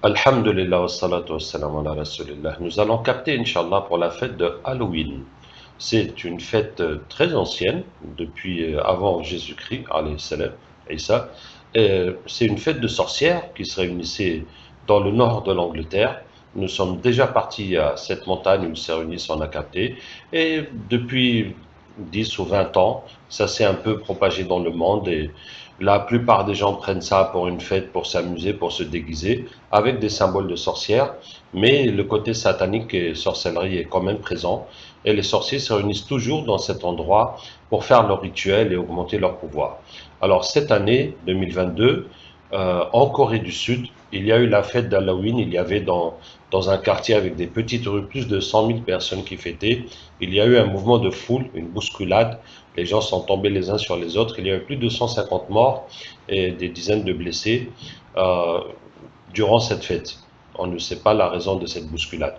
Alhamdulillah wa salatu wa salam ala rasulillah. Nous allons capter, Inch'Allah, pour la fête de Halloween. C'est une fête très ancienne, depuis avant Jésus-Christ, alayhi salam, Isa. C'est une fête de sorcières qui se réunissait dans le nord de l'Angleterre. Nous sommes déjà partis à cette montagne où ils se réunissent, on a capté. Et depuis 10 ou 20 ans, ça s'est un peu propagé dans le monde et la plupart des gens prennent ça pour une fête, pour s'amuser, pour se déguiser, avec des symboles de sorcières. Mais le côté satanique et sorcellerie est quand même présent. Et les sorciers se réunissent toujours dans cet endroit pour faire leur rituel et augmenter leur pouvoir. Alors cette année 2022, en Corée du Sud, il y a eu la fête d'Halloween. Il y avait dans un quartier avec des petites rues plus de 100 000 personnes qui fêtaient. Il y a eu un mouvement de foule, une bousculade. Les gens sont tombés les uns sur les autres. Il y a eu plus de 150 morts et des dizaines de blessés euh, durant cette fête. On ne sait pas la raison de cette bousculade.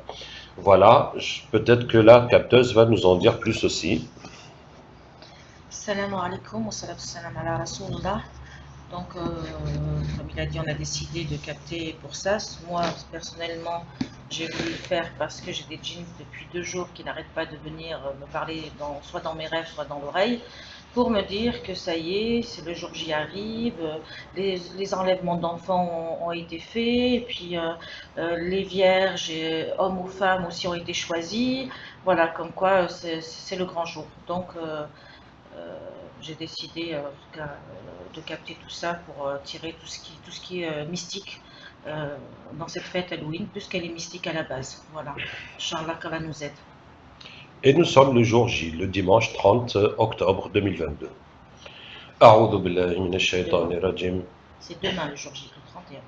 Voilà, peut-être que la capteuse va nous en dire plus aussi. Salam alaikum wa salatu salam ala rasulullah. Donc, comme il a dit, on a décidé de capter pour ça. Moi, personnellement, j'ai voulu le faire parce que j'ai des djinns depuis 2 jours qui n'arrêtent pas de venir me parler soit dans mes rêves, soit dans l'oreille, pour me dire que ça y est, c'est le jour J arrive, les enlèvements d'enfants ont été faits, et puis les vierges, hommes ou femmes aussi, ont été choisis. Voilà, comme quoi c'est le grand jour. Donc, j'ai décidé de capter tout ça pour tirer tout ce qui est mystique dans cette fête Halloween, puisqu'elle est mystique à la base. Voilà, Inch'Allah qu'Allah nous aide. Et nous sommes le jour J, le dimanche 30 octobre 2022. أعوذ بالله من C'est الشيطان demain. الرجيم. C'est demain le jour J, le 31.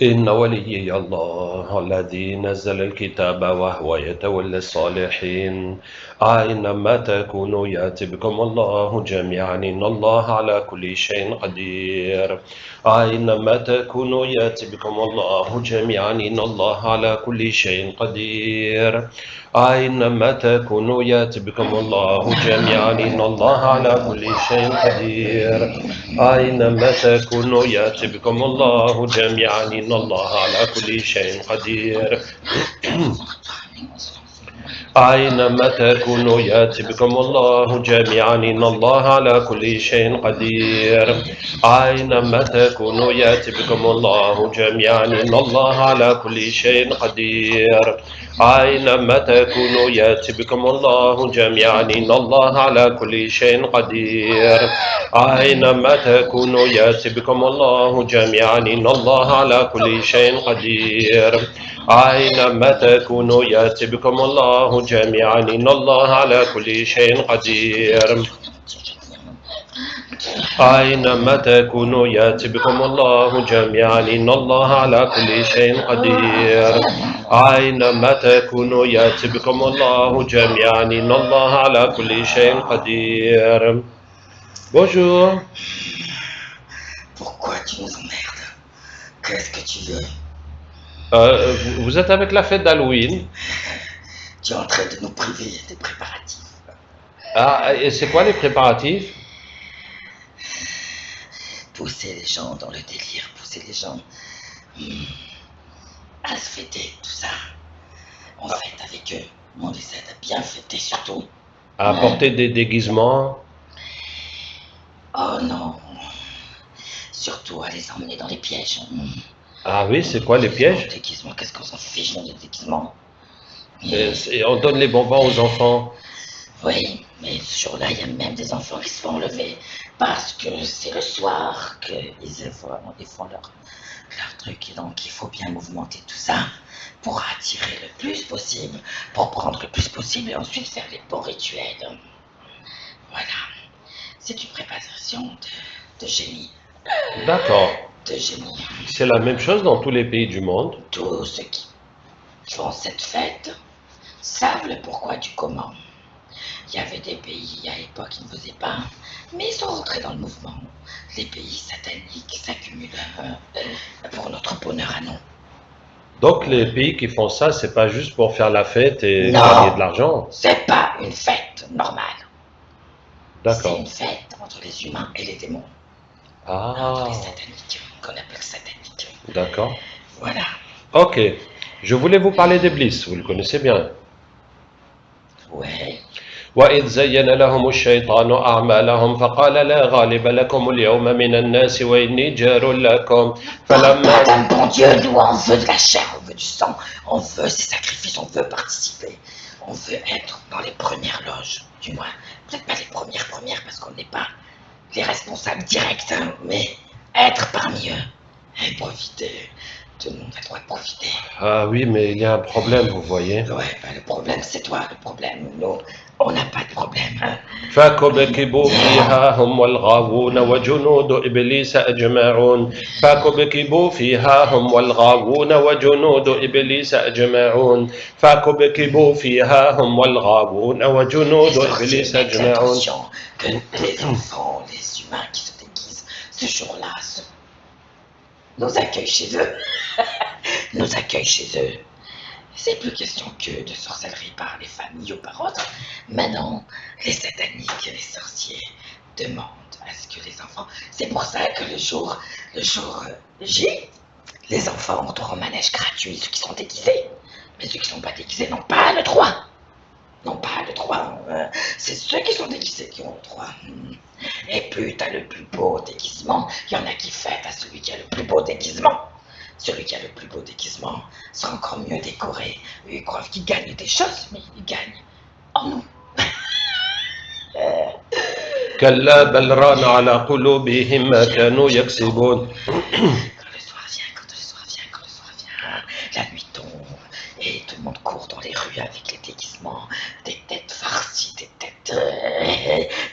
إن وليي الله الذي نزل الكتاب وهو يتولى الصالحين أينما تكونوا يأتي بكم الله جميعا إن الله على كل شيء قدير أينما تكونوا يأتي بكم الله جميعا إن الله على كل شيء قدير أينما تكونوا يأتي بكم الله جميعا إن الله على كل شيء قدير أينما تكونوا يأتي بكم الله جميعا إن الله على كل شيء قدير أينما تكونوا يأتي بكم الله جميعا إن الله على كل شيء قدير أينما تكونوا يأتي بكم الله جميعا إن الله على كل شيء قدير أينما تكونوا يأتي بكم الله جميعا إن الله على كل شيء قدير أينما تكونوا يأتي بكم الله جميعا إن الله على كل شيء قدير أينما تكونوا يأتي بكم الله جميعا إن الله على كل شيء قدير أينما تكونوا يأتي بكم الله جميعا إن الله على كل شيء قدير أينما تكونوا يأتي بكم الله جميعا إن الله على كل شيء قدير. Bonjour. Pourquoi tu nous emmerdes? Qu'est-ce que tu veux? Vous êtes avec la fête d'Halloween. Tu es en train de nous priver des préparatifs. Ah, et c'est quoi les préparatifs? Pousser les gens dans le délire, pousser les gens à se fêter, tout ça. On fête avec eux, on les aide à bien fêter surtout. À apporter des déguisements. Oh non, surtout à les emmener dans les pièges. Ah oui, c'est quoi les pièges? Déguisement, qu'est-ce qu'on s'en fiche dans les déguisements? On donne les bonbons aux enfants. Oui, mais ce jour-là, il y a même des enfants qui se font enlever parce que c'est le soir qu'ils font leur truc. Et donc, il faut bien mouvementer tout ça pour attirer le plus possible, pour prendre le plus possible et ensuite faire les bons rituels. Voilà. C'est une préparation de génie. D'accord. De génie. C'est la même chose dans tous les pays du monde. Tous ceux qui font cette fête savent le pourquoi du comment. Il y avait des pays à l'époque qui ne faisaient pas, mais ils sont rentrés dans le mouvement. Les pays sataniques s'accumulent pour notre bonheur à nous. Donc les pays qui font ça, c'est pas juste pour faire la fête et Non. gagner de l'argent. C'est pas une fête normale. C'est D'accord. une fête entre les humains et les démons. Ah, Entre les sataniques, qu'on appelle sataniques. d'accord. Voilà. Ok. Je voulais vous parler d'Iblis, vous le connaissez bien. Ouais. وإذ زين لهم الشيطان أعمالهم فقال لا غالب لكم اليوم من الناس وإني جار لكم فلما Madame, bon Dieu, nous on veut de la chair, on veut du sang, on veut ces sacrifices, on veut participer, on veut être dans les premières loges, du moins, peut-être pas les premières parce qu'on n'est pas les responsables directs, hein, mais être parmi eux et profiter. Tout le monde a le droit de profiter. Ah oui, mais il y a un problème, vous voyez. Ouais, ben le problème c'est toi, le problème. Nous, on n'a pas de problème. Hein. فكبكبوا فيها هم والغاوون وجنود إبليس أجمعون فكبكبوا فيها هم والغاوون وجنود إبليس أجمعون فكبكبوا فيها هم والغاوون وجنود إبليس أجمعون. Attention, que les enfants, les humains qui se déguisent ce jour-là nous accueillent chez eux. Nous accueillent chez eux. C'est plus question que de sorcellerie par les familles ou par autres. Maintenant, les sataniques et les sorciers demandent à ce que les enfants... C'est pour ça que le jour J, les enfants ont droit au manège gratuit, ceux qui sont déguisés. Mais ceux qui ne sont pas déguisés n'ont pas le droit. N'ont pas le droit. C'est ceux qui sont déguisés qui ont le droit. Et plus t'as le plus beau déguisement, il y en a qui fêtent à celui qui a le plus beau déguisement. Celui qui a le plus beau déguisement sera encore mieux décoré. Ils croient qu'il gagne des choses, mais il gagne en nous. كلا بل ران على قلوبهم ما كانوا يكسبون. Quand le soir vient, la nuit tombe et tout le monde court dans les rues avec les déguisements, des têtes farcies, des têtes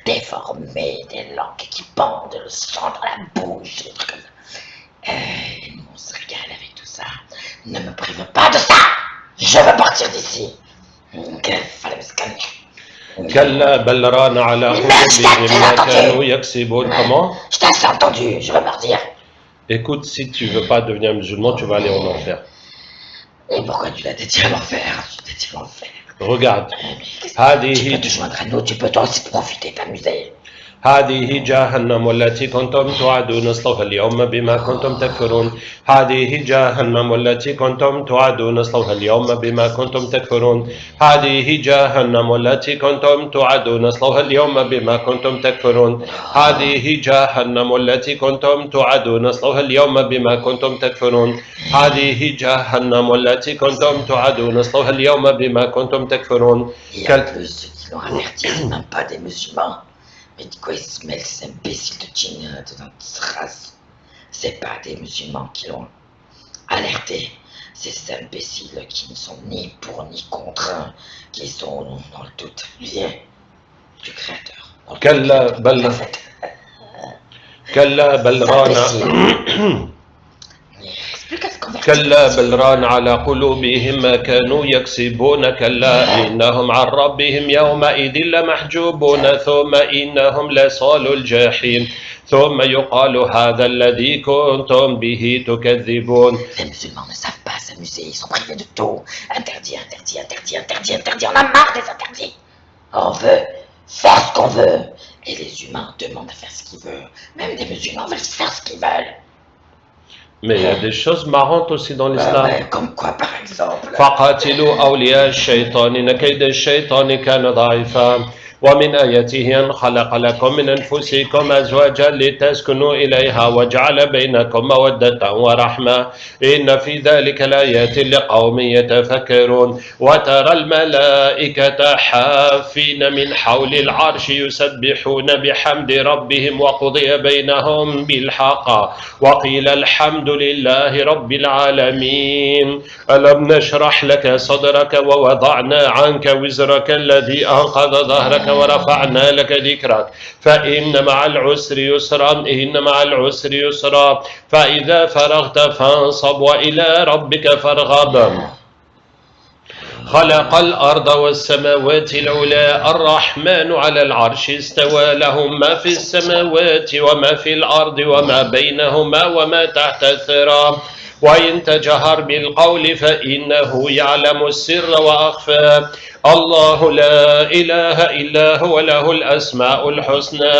déformées, des langues qui pendent, le sang dans la bouche, des trucs comme ça. Et nous on se régale avec tout ça. Ne me prive pas de ça. Je veux partir d'ici. Fallait me scanner. كلا بل ران على قلوبهم ما كانوا يكسبون. Comment? Je t'ai assez entendu, je veux partir. Écoute, si tu veux pas devenir musulman, tu vas aller en enfer. Et pourquoi tu l'as dédié à l'enfer? Tu t'es dit à l'enfer. Regarde. Tu peux te joindre à nous, tu peux toi aussi profiter, t'amuser. هذه جهنم التي كنتم توعدون اصلوها اليوم بما كنتم تكفرون. هذه جهنم التي كنتم توعدون اصلوها اليوم بما كنتم تكفرون. هذه جهنم التي كنتم توعدون اصلوها اليوم بما كنتم تكفرون. هذه جهنم التي كنتم توعدون اصلوها اليوم بما كنتم تكفرون. هذه جهنم التي كنتم توعدون اصلوها اليوم بما كنتم تكفرون. Et en plus, ceux qui l'ont averti, c'est même pas des musulmans. Mais de quoi ils se mêlent, ces imbéciles de djinn, de notre race? C'est pas des musulmans qui l'ont alerté. C'est ces imbéciles qui ne sont ni pour ni contre, qui sont dans le doute liés du Créateur. كلا بل كلا بل ران كلا بل ران على قلوبهم ما كانوا يكسبون. كلا إنهم عن ربهم يومئذ لمحجوبون ثم إنهم لصالوا الجحيم ثم يقال هذا الذي كنتم به تكذبون. Les musulmans ne savent pas s'amuser, ils sont privés de tout. Interdit, interdit, interdit, interdit, interdit. On a marre des interdits. On veut faire ce qu'on veut. Et les humains demandent de faire ce qu'ils veulent. Même des musulmans veulent faire ce qu'ils veulent. Mais il y a des choses marrantes aussi dans l'islam. Comme quoi, par exemple? فقاتلوا أولياء الشيطان إن كيد الشيطان كان ضعيفا ومن آياته أن خلق لكم من أنفسكم أزواجا لتسكنوا إليها وجعل بينكم مودة ورحمة إن في ذلك لآيات لقوم يتفكرون. وترى الملائكة حافين من حول العرش يسبحون بحمد ربهم وقضي بينهم بالحق وقيل الحمد لله رب العالمين. ألم نشرح لك صدرك ووضعنا عنك وزرك الذي أنقض ظهرك ورفعنا لك ذكرك فإن مع العسر يسرا إن مع العسر يسرا فإذا فرغت فانصب وإلى ربك فارغب. خلق الأرض والسماوات العلى الرحمن على العرش استوى له ما في السماوات وما في الأرض وما بينهما وما تحت الثرى وإن تجهر بالقول فإنه يعلم السر وأخفى. الله لا إله إلا هو له الأسماء الحسنى.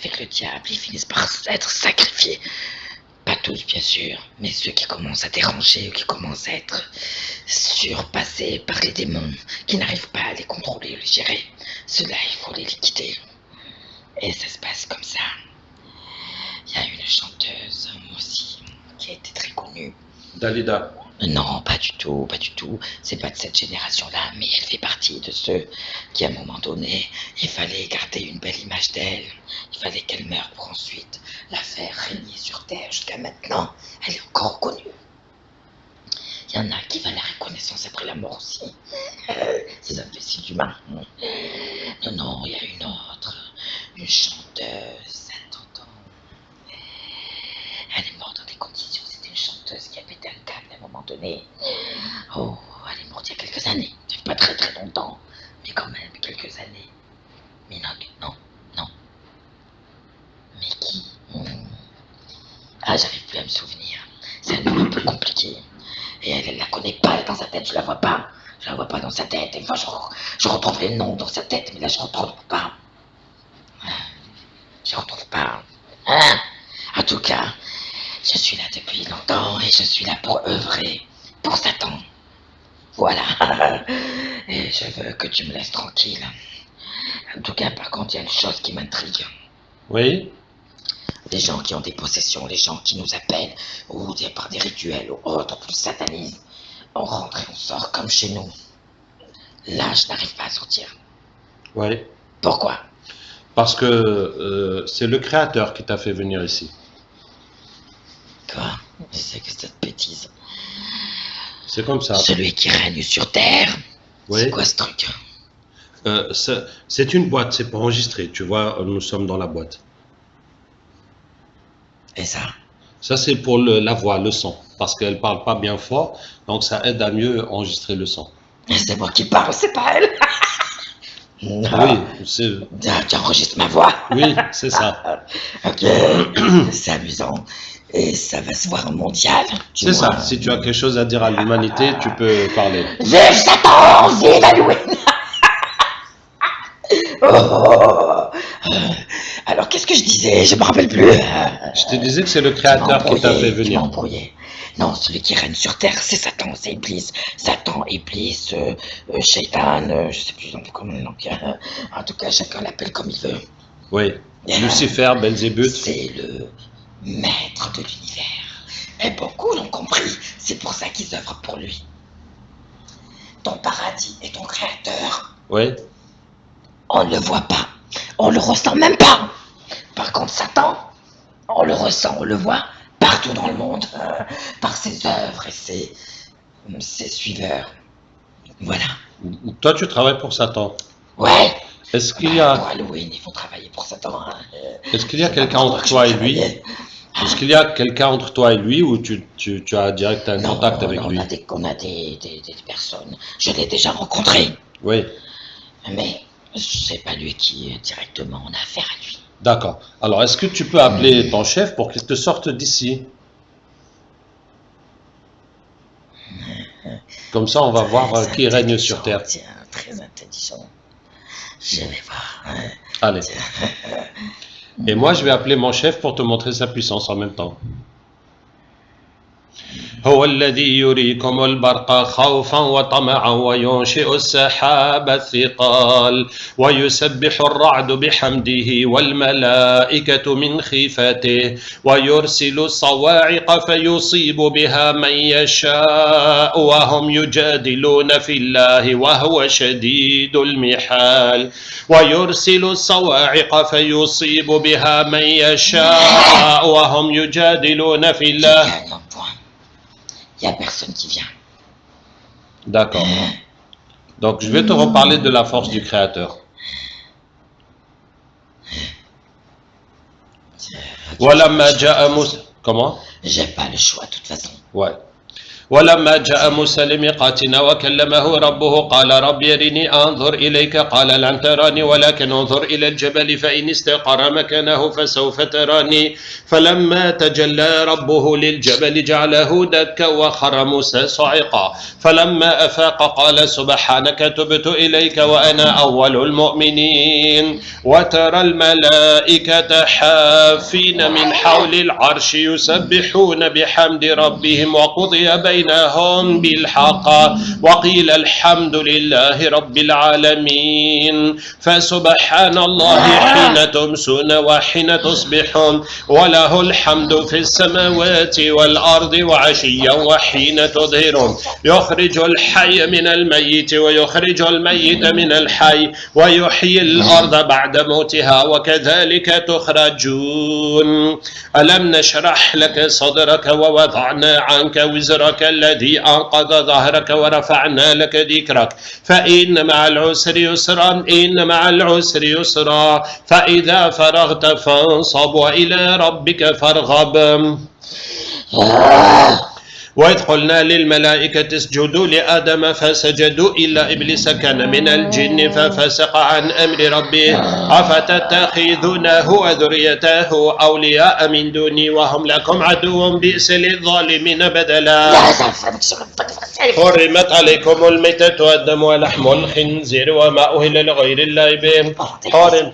avec le diable, ils finissent par être sacrifiés. Pas tous, bien sûr, mais ceux qui commencent à déranger ou qui commencent à être surpassés par les démons, qui n'arrivent pas à les contrôler ou les gérer, ceux-là, il faut les liquider. Et ça se passe comme ça. Il y a une chanteuse aussi qui a été très connue. Dalida. Non, pas du tout, pas du tout. C'est pas de cette génération-là, mais elle fait partie de ceux qui, à un moment donné, il fallait garder une belle image d'elle. Il fallait qu'elle meure pour ensuite la faire régner sur Terre. Jusqu'à maintenant, elle est encore reconnue. Il y en a qui veulent la reconnaissance après la mort aussi. Ces imbéciles humains. Non, non, il y a une autre, une chanteuse, attends. Elle est morte dans des conditions, c'était une chanteuse qui a pété un câble à un moment donné. Oh, elle est morte il y a quelques années. Ça fait pas très très longtemps, mais quand même quelques années. Minogue, non. Mais qui Ah, j'arrive plus à me souvenir. C'est un nom un peu compliqué. Et elle la connaît pas dans sa tête, je la vois pas. Je la vois pas dans sa tête. Des fois, je retrouve les noms dans sa tête, mais là, je retrouve pas. Je retrouve pas. En tout cas, je suis là depuis longtemps et je suis là pour œuvrer pour Satan. Voilà. Et je veux que tu me laisses tranquille. En tout cas, par contre, il y a une chose qui m'intrigue. Oui. Les gens qui ont des possessions, les gens qui nous appellent, ou par des rituels ou autres, plus satanisme, on rentre et on sort comme chez nous. Là, je n'arrive pas à sortir. Oui. Pourquoi? Parce que c'est le Créateur qui t'a fait venir ici. Quoi? C'est que cette bêtise. C'est comme ça. Celui qui règne sur Terre. Oui. C'est quoi ce truc? C'est une boîte, c'est pas enregistré. Tu vois, nous sommes dans la boîte. Et ça? Ça, c'est pour la voix, le son. Parce qu'elle parle pas bien fort, donc ça aide à mieux enregistrer le son. C'est moi qui parle, c'est pas elle. Oui, c'est... Tu enregistres ma voix. Oui, c'est ça. Ok, c'est amusant. Et ça va se voir mondial. C'est ça. Si tu as quelque chose à dire à l'humanité, tu peux parler. Vive Satan, vive Halloween. Alors, qu'est-ce que je disais? Je me rappelle plus. Je te disais que c'est le Créateur qui t'a fait venir. Non, celui qui règne sur Terre, c'est Satan, c'est Iblis. Satan, Iblis, Shaitan, je sais plus comment le nom. En tout cas, chacun l'appelle comme il veut. Oui. Lucifer, Belzébuth. C'est le maître de l'univers. Et beaucoup l'ont compris. C'est pour ça qu'ils œuvrent pour lui. Ton paradis et ton créateur. Oui. On ne le voit pas. On le ressent même pas. Par contre, Satan, on le ressent, on le voit partout dans le monde, par ses œuvres et ses suiveurs. Voilà. Toi, tu travailles pour Satan. Ouais. Est-ce qu'il y a... Pour Halloween, il faut travailler pour Satan. Est-ce qu'il y a quelqu'un entre toi et lui? Est-ce qu'il y a quelqu'un entre toi et lui ou tu as direct un contact avec lui? On a des personnes. Je l'ai déjà rencontré. Oui. Mais c'est pas lui qui directement on a affaire à lui. D'accord. Alors, est-ce que tu peux appeler ton chef pour qu'il te sorte d'ici? Comme ça, on va voir qui règne sur Terre. Tiens, très intelligent. Je vais voir. Allez. Et moi, je vais appeler mon chef pour te montrer sa puissance en même temps. هو الذي يريكم البرق خوفا وطمعا وينشئ السحاب الثقال ويسبح الرعد بحمده والملائكة من خيفته ويرسل الصواعق فيصيب بها من يشاء وهم يجادلون في الله وهو شديد المحال ويرسل الصواعق فيصيب بها من يشاء وهم يجادلون في الله. Il n'y a personne qui vient. D'accord. Donc, je vais te reparler de la force du Créateur. Voilà, Comment? J'ai pas le choix, de toute façon. Ouais. ولما جاء موسى لميقاتنا وكلمه ربه قال رب يرني أنظر إليك قال لن تراني ولكن انظر إلى الجبل فإن استقر مكانه فسوف تراني فلما تجلى ربه للجبل جعله دكا وخر موسى صعقا فلما أفاق قال سبحانك تبت إليك وأنا أول المؤمنين وترى الملائكة حافين من حول العرش يسبحون بحمد ربهم وقضي بينهم بالحق وقيل الحمد لله رب العالمين فسبحان الله حين تمسون وحين تصبحون وله الحمد في السماوات والأرض وعشيا وحين تظهرون يخرج الحي من الميت ويخرج الميت من الحي ويحيي الأرض بعد موتها وكذلك تخرجون ألم نشرح لك صدرك ووضعنا عنك وزرك الذي أنقض ظهرك ورفعنا لك ذكرك فإن مع العسر يسرا إن مع العسر يسرا فإذا فرغت فانصب وإلى ربك فارغب وإذ قلنا للملائكة اسجدوا لآدم فسجدوا إلا إبليس كان من الجن ففسق عن أمر ربه أفتتخذونه وذريته أولياء من دوني وهم لكم عدو بئس للظالمين بدلا حرمت عليكم الميتة والدم ولحم الخنزير وما أهل لغير الله به حرم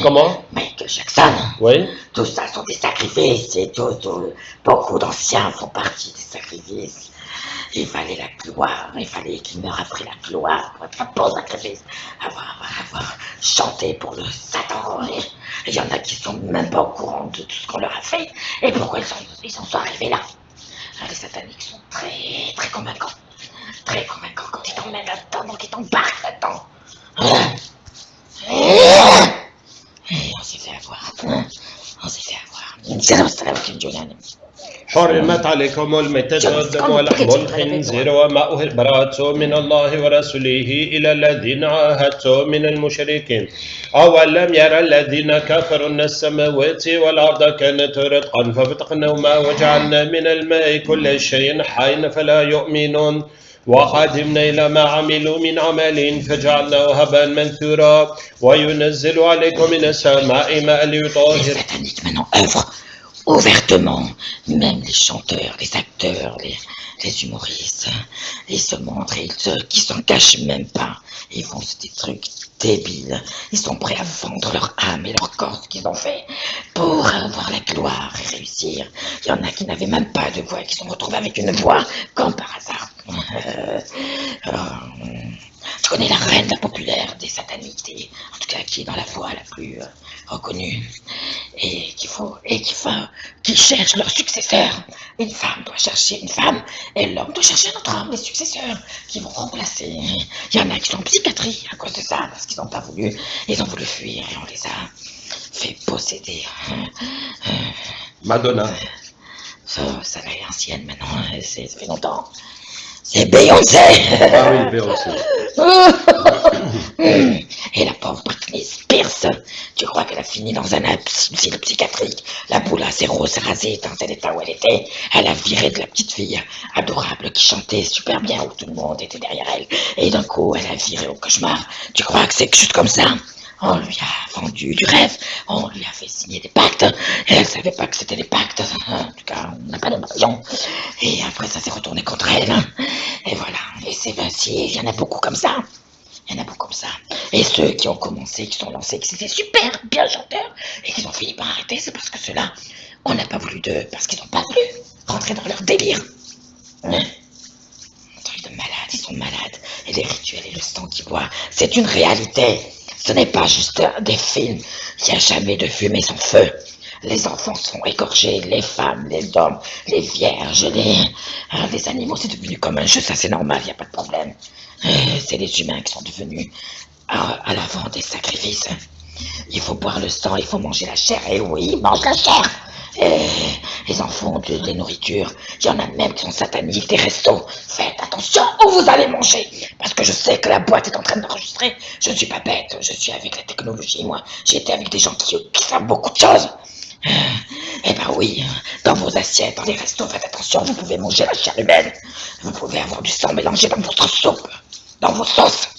Comment? Michael Jackson. Oui. Tout ça sont des sacrifices et beaucoup d'anciens font partie des sacrifices. Il fallait la gloire, il fallait qu'ils meurent après la gloire pour être un bon sacrifice, avoir chanté pour le Satan. Et il y en a qui sont même pas au courant de tout ce qu'on leur a fait et pourquoi ils en sont arrivés là. Les sataniques sont très très convaincants quand ils t'emmènent là-dedans, donc ils t'embarquent là-dedans. Et on s'est fait avoir. حرمت عليكم الميتة والدم ولحم الخنزير وما أهل براءة من الله ورسوله إلى الذين عاهدتم من المشركين أولم يرى الذين كفروا أن السماوات والأرض كانت رتقا ففتقناهما وجعلنا من الماء كل شيء حي فلا يؤمنون وقدمنا إلى ما عملوا من عمل فجعلناه هباء منثورا وينزل عليكم من السماء ماء ليطهر. Les sataniques maintenant œuvrent ouvertement, même les chanteurs, les acteurs, les humoristes, ils se montrent, qui s'en cachent même pas, ils font des trucs débiles, ils sont prêts à vendre leur âme et leur corps, ce qu'ils ont fait, pour avoir la gloire et réussir. Il y en a qui n'avaient même pas de voix, qui se sont retrouvés avec une voix, comme par hasard. Tu connais la reine la populaire des sataniques, en tout cas qui est dans la voie la plus reconnue, et qui cherche leur successeur. Une femme doit chercher une femme, et l'homme doit chercher un autre homme, les successeurs qui vont remplacer. Il y en a qui sont en psychiatrie à cause de ça, parce qu'ils n'ont pas voulu, ils ont voulu fuir, et on les a fait posséder. Madonna. Ça est ancienne maintenant, ça fait longtemps. C'est Beyoncé. Ah oui, Beyoncé. Et la pauvre Britney Spears, tu crois qu'elle a fini dans un asile psychiatrique? La boula s'est rasée dans tel état où elle était. Elle a viré de la petite fille adorable qui chantait super bien, où tout le monde était derrière elle. Et d'un coup, elle a viré au cauchemar. Tu crois que c'est juste comme ça? On lui a vendu du rêve, on lui a fait signer des pactes, et elle savait pas que c'était des pactes, en tout cas, on n'a pas d'impression. Et après, ça s'est retourné contre elle, et voilà, et c'est ainsi, il y en a beaucoup comme ça. Et ceux qui ont commencé, qui sont lancés, qui étaient super bien chanteurs, et qui ont fini par arrêter, c'est parce que ceux-là, on n'a pas voulu d'eux, parce qu'ils n'ont pas voulu rentrer dans leur délire. Un truc de malade, ils sont malades, et les rituels et le sang qu'ils boivent, c'est une réalité. Ce n'est pas juste des films, il n'y a jamais de fumée sans feu. Les enfants sont égorgés, les femmes, les hommes, les vierges, les animaux, c'est devenu comme un jeu, ça c'est normal, il n'y a pas de problème. C'est les humains qui sont devenus à l'avant des sacrifices. Il faut boire le sang, il faut manger la chair, et oui, ils mangent la chair. Ils en font des nourritures, il y en a même qui sont sataniques, des restos. Faites attention où vous allez manger, parce que je sais que la boîte est en train d'enregistrer. Je ne suis pas bête, je suis avec la technologie, moi. J'étais avec des gens qui savent beaucoup de choses. Eh ben oui, dans vos assiettes, dans les restos, faites attention, vous pouvez manger la chair humaine. Vous pouvez avoir du sang mélangé dans votre soupe, dans vos sauces.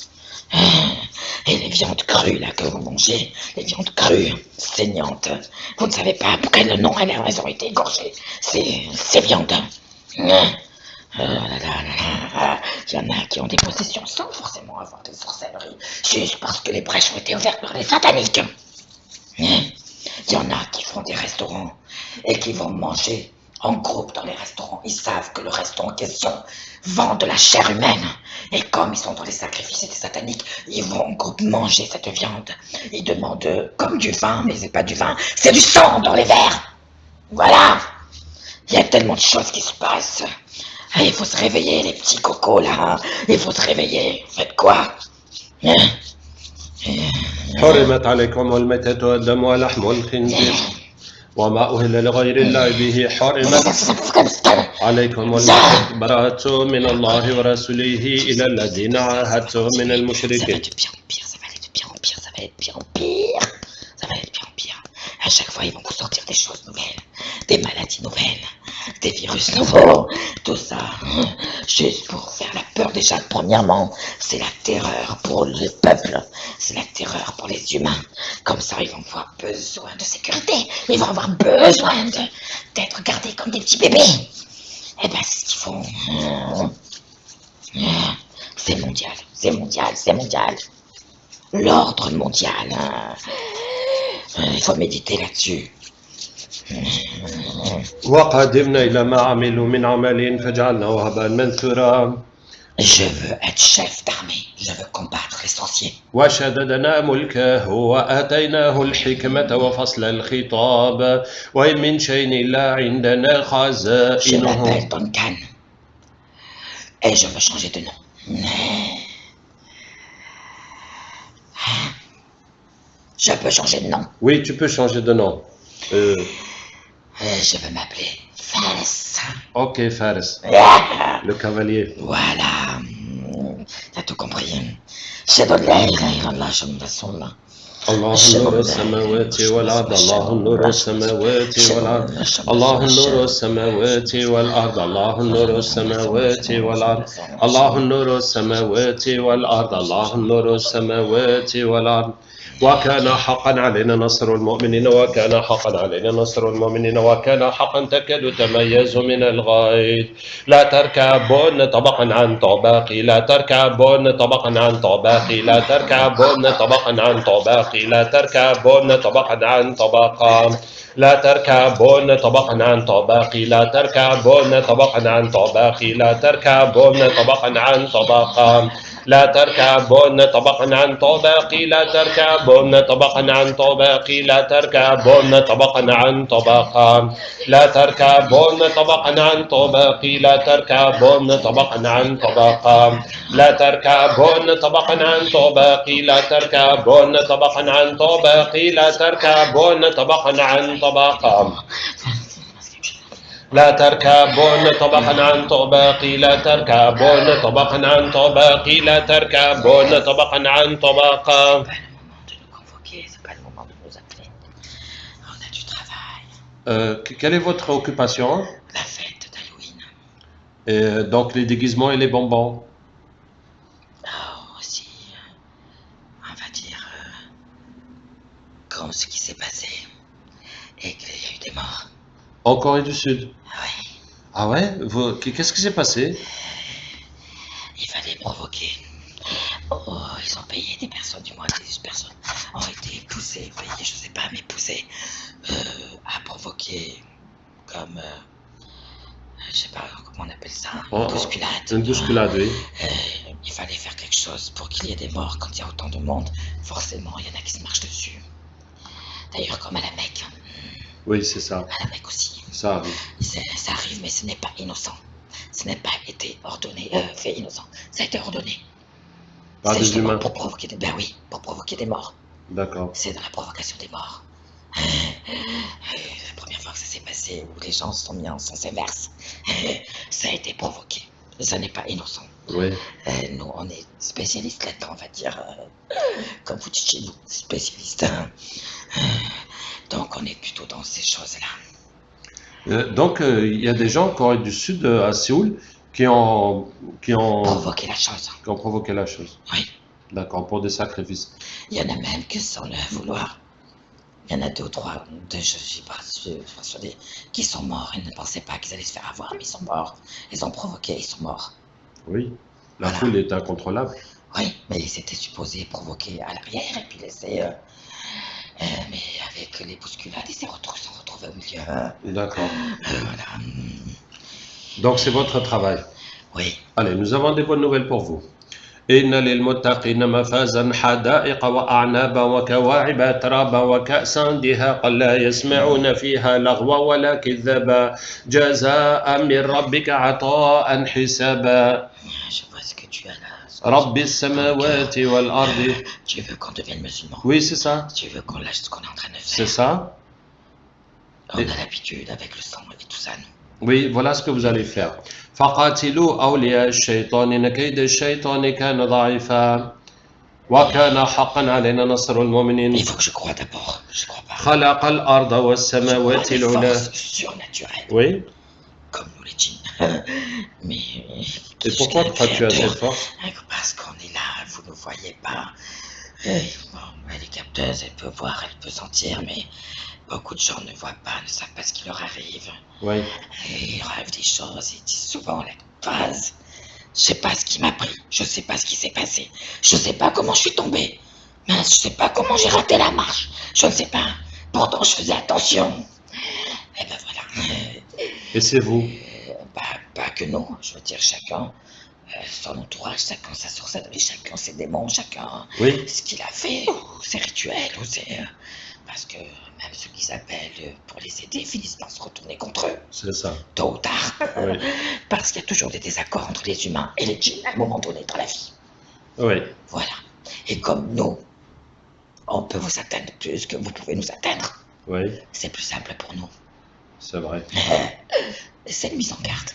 Et les viandes crues, là, que vous mangez, les viandes crues, saignantes, vous ne savez pas pour quel nom elles ont été égorgées, ces viandes. Il y en a qui ont des possessions sans forcément avoir de sorcellerie, juste parce que les brèches ont été ouvertes par les sataniques. Il y en a qui font des restaurants et qui vont manger en groupe dans les restaurants. Ils savent que le restaurant en question vend de la chair humaine. Et comme ils sont dans les sacrifices des sataniques, ils vont en groupe manger cette viande. Ils demandent comme du vin, mais c'est pas du vin, c'est du sang dans les verres. Voilà. Il y a tellement de choses qui se passent. Et il faut se réveiller, les petits cocos là. Il faut se réveiller. Faites quoi? حرمت عليكم الميتة والدم ولحم الخنزير وما أهل لغير الله به حرمت عليكم الميتة براءة من الله ورسوله إلى الذين عاهدتم من المشركين. Ça va aller de pire en pire, ça va être de pire en pire. Ça va être de pire en pire. À chaque fois, ils vont vous sortir des choses nouvelles, des maladies nouvelles, des virus nouveaux, tout ça. Juste pour faire la peur déjà. Premièrement, c'est la terreur pour le peuple, c'est la terreur pour les humains. Comme ça, ils vont avoir besoin de sécurité, ils vont avoir besoin d'être gardés comme des petits bébés. Eh ben, c'est ce qu'ils font. C'est mondial, c'est mondial, c'est mondial. L'ordre mondial. Il faut méditer là-dessus. وقدمنا إلى ما عملوا من عمل فجعلناه هباء منثورا. Je veux être chef d'armée. Je veux combattre les sorciers. وشددنا ملكه وآتيناه الحكمة وفصل الخطاب وإن من شيء إلا عندنا Je خزائنه. m'appelle Duncan. Et je veux changer de nom. Je peux changer de nom. Oui, tu peux changer de nom. Je veux m'appeler Fès. Ok, Fares, le cavalier. Voilà. T'as tout compris. Je donne l'air. Je me laisse là. الله نور السماوات والأرض الله نور السماوات والأرض الله نور السماوات والأرض الله نور السماوات والأرض الله نور السماوات والأرض الله نور السماوات والأرض وكان حقا علينا نصر المؤمنين وكان حقا علينا نصر المؤمنين وكان حقا تكاد تميز من الغيظ لا تركبون طبقا عن طبق لا تركبون طبقا عن طبق لا تركبون طبقا عن طبق لا تركبون طبقا عن طبق لا تركبون طبقا عن طبق لا تركبون طبقا عن طبق لا تركبون طبقا عن طبق لا تركبون طبقا عن طبق لا تركبون طبقا عن طبق لا تركبون طبقا عن طبق لا تركبون طبقا عن طبق لا تركبون طبقا عن طبق لا تركبون طبقا عن طبق لا تركبون طبقا عن طبق لا تركبون طبقا عن طبق لا تركبون طبقا عن طبق لا تركبون طبقا عن طبق لا تركبون طبقا عن طبق. C'est pas le moment de nous appeler. On a du travail. Quelle est votre occupation? La fête d'Halloween. Donc les déguisements et les bonbons. Oh, aussi, on va dire, comme ce qui s'est passé et qu'il y a eu des morts. En Corée du Sud. Oui, Ah ouais? Qu'est-ce qui s'est passé? il fallait provoquer. Oh, ils ont payé des personnes, du moins des personnes ont été poussées, payées, je sais pas, mais poussées à provoquer comme, je sais pas comment on appelle ça, une bousculade. Une bousculade, oui. Il fallait faire quelque chose pour qu'il y ait des morts quand il y a autant de monde. Forcément, il y en a qui se marchent dessus. D'ailleurs, comme à la Mecque. Oui, c'est ça. À la Mecque aussi. Ça arrive. Ça arrive, mais ce n'est pas innocent. Ce n'est pas été ordonné, fait innocent. Ça a été ordonné. Par C'est des justement humains. pour provoquer des... Ben oui, pour provoquer des morts. D'accord. C'est dans la provocation des morts. La première fois que ça s'est passé, où les gens se sont mis en sens inverse, ça a été provoqué. Ça n'est pas innocent. Oui. Nous, on est spécialistes là-dedans, on va dire, comme vous dites chez nous, spécialistes. Donc on est plutôt dans ces choses-là. Donc, il y a des gens en Corée du Sud, à Séoul, qui ont Provoquer la chose. provoqué la chose. Oui. D'accord, pour des sacrifices. Il y en a même que sans le vouloir. Il y en a 2 ou 3, je suis persuadée, qui sont morts. Ils ne pensaient pas qu'ils allaient se faire avoir, mais ils sont morts. Ils ont provoqué, ils sont morts. Oui, la Voilà. foule est incontrôlable. Oui, mais ils étaient supposés provoquer à l'arrière et puis laisser. Mais avec les bousculades, ils s'en retrouvent au milieu. D'accord. Voilà. Donc, c'est votre travail. Oui. Allez, nous avons des bonnes nouvelles pour vous. إن للمتقين مفازا حدائق وأعنابا وكواعب أترابا وكأسا دهاقا لا يسمعون فيها لغوا ولا كذابا جزاء من ربك عطاء حسابا Je vois ce que tu as là. رب السماوات والأرض. Tu veux qu'on devienne musulman? Oui, c'est ça. Tu veux qu'on lâche ce qu'on est en train de C'est faire? ça. On a l'habitude avec le sang et tout ça, nous. Oui, voilà ce que vous allez faire. فقاتلوا أولياء الشيطان إن كيد الشيطان كان ضعيفا وكان حقا علينا نصر المؤمنين. Il faut que je croie d'abord. Je crois pas. خلق الأرض والسماوات Des العلى. forces surnaturelles, Oui. comme nous les djinns. Mais. Et pourquoi crois-tu à cette force? Parce qu'on est là, vous ne voyez pas. Bon, elle est capteuse, elle peut voir, elle peut sentir, mais beaucoup de gens ne voient pas, ne savent pas ce qui leur arrive. Oui. Et ils rêvent des choses, ils disent souvent la phrase. Je sais pas ce qui m'a pris, je sais pas ce qui s'est passé, je sais pas comment je suis tombé, mais je sais pas comment j'ai raté la marche, je ne sais pas. Pourtant je faisais attention. Et ben voilà. Et c'est vous. Pas que nous, je veux dire chacun son entourage, chacun sa source, chacun ses démons, chacun Oui. ce qu'il a fait, ou ses rituels, ou ses... Parce que même ceux qui s'appellent pour les aider finissent par se retourner contre eux, C'est ça. tôt ou tard. Oui. Parce qu'il y a toujours des désaccords entre les humains et les djinns à un moment donné dans la vie. Oui. Voilà. Et comme nous, on peut vous atteindre plus que vous pouvez nous atteindre, Oui. c'est plus simple pour nous. C'est vrai. C'est une mise en garde.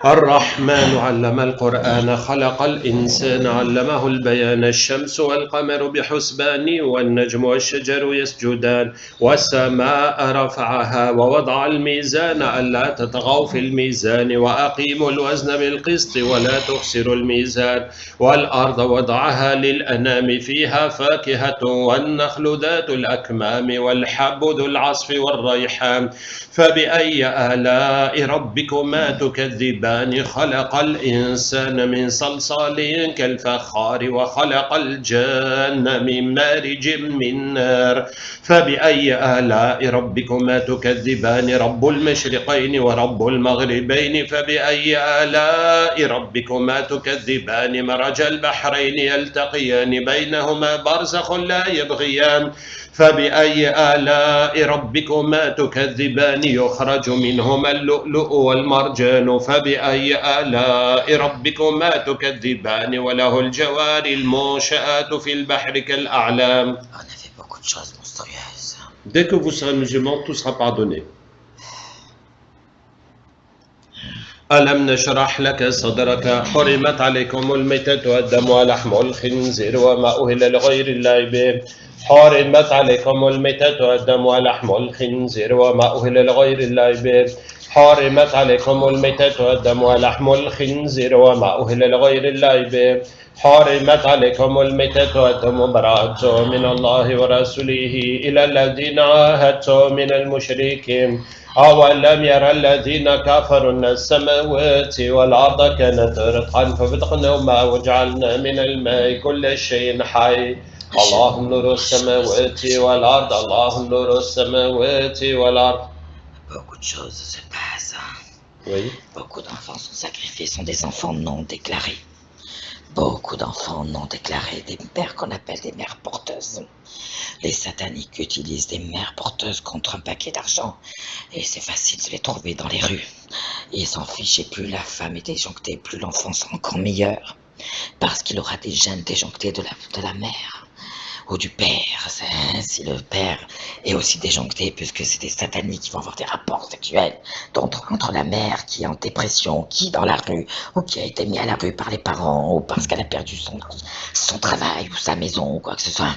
الرحمن علم القرآن خلق الإنسان علمه البيان الشمس والقمر بحسبان والنجم والشجر يسجدان والسماء رفعها ووضع الميزان ألا تطغوا في الميزان وأقيموا الوزن بالقسط ولا تخسروا الميزان والأرض وضعها للأنام فيها فاكهة والنخل ذات الأكمام والحب ذو العصف والريحان فبأي آلاء ربكما تكذبان خلق الإنسان من صلصال كالفخار وخلق الجان من مارج من نار فبأي آلاء ربكما تكذبان رب المشرقين ورب المغربين فبأي آلاء ربكما تكذبان مرج البحرين يلتقيان بينهما برزخ لا يبغيان فبأي آلاء ربكما تكذبان يخرج منهما اللؤلؤ والمرجان فبأي آلاء ربكما تكذبان وله الجوار المنشآت في البحر كالأعلام. On a fait beaucoup de choses monstrueuses. Dès que vous serez musulman, tout sera pardonné. ألم نشرح لك صدرك حرمت عليكم الميتة والدم ولحم الخنزير وما أهل لغير الله به حرمت عليكم الميتة والدم ولحم الخنزير وما أهل لغير الله به حرمت عليكم الميتة والدم ولحم الخنزير وما أهل لغير الله به حرمت عليكم الميتة والدم براءة من الله ورسوله إلى الذين عاهدتم من المشركين أولم يرى الذين كفروا أن السماوات والأرض كانت رتقا ففتقناهما وجعلنا من الماء كل شيء حي الله نور السماوات والأرض الله نور السماوات والأرض. Beaucoup de choses se passent. Oui. Beaucoup d'enfants sont sacrifiés, sont des enfants non déclarés. Beaucoup d'enfants non déclarés, des mères qu'on appelle des mères porteuses. Les sataniques utilisent des mères porteuses contre un paquet d'argent et c'est facile de les trouver dans les rues. Ils s'en fichent et plus la femme est déjonctée, plus l'enfant sera encore meilleur parce qu'il aura des gènes déjonctés de la mère ou du père. Si le père est aussi déjoncté puisque c'est des sataniques qui vont avoir des rapports sexuels entre la mère qui est en dépression, qui est dans la rue ou qui a été mis à la rue par les parents ou parce qu'elle a perdu son travail ou sa maison ou quoi que ce soit.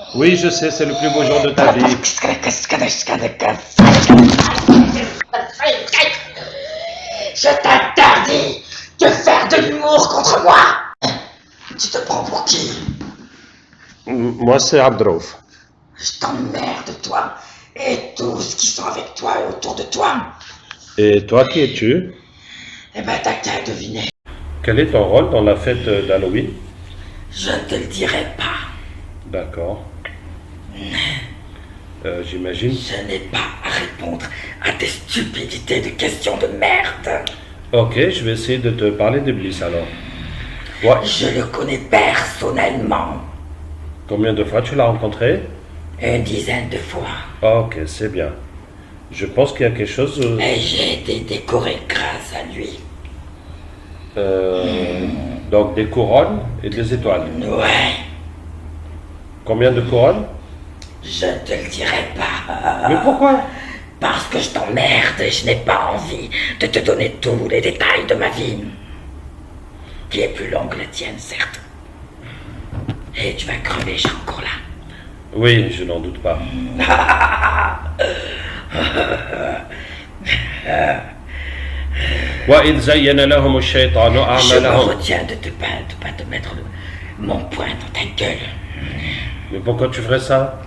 Oui, je sais, c'est le plus beau jour de ta vie. Je t'interdis de faire de l'humour contre moi. Tu te prends pour qui? Moi, c'est Abdrouf. Je t'emmerde, toi, et tous qui sont avec toi et autour de toi. Et toi, qui es-tu? Eh ben, t'as qu'à deviner. Quel est ton rôle dans la fête d'Halloween? Je ne te le dirai pas. D'accord. J'imagine. Je n'ai pas à répondre à tes stupidités de questions de merde. Ok, je vais essayer de te parler d'Iblis alors. Ouais. Je le connais personnellement. Combien de fois tu l'as rencontré? Une dizaine de fois. Ok, c'est bien. Je pense qu'il y a quelque chose... Et j'ai été décoré grâce à lui. Donc des couronnes et des étoiles. Ouais, Combien de couronnes? je ne te le dirai pas. Mais pourquoi? Parce que je t'emmerde et je n'ai pas envie de te donner tous les détails de ma vie. Qui est plus longue que la tienne, certes. Et tu vas crever, je suis encore là. Oui, je n'en doute pas. وإذ زين لهم الشيطان Je me أعمالهم. retiens de pas te mettre mon poing dans ta gueule. Mais pourquoi tu ferais ça?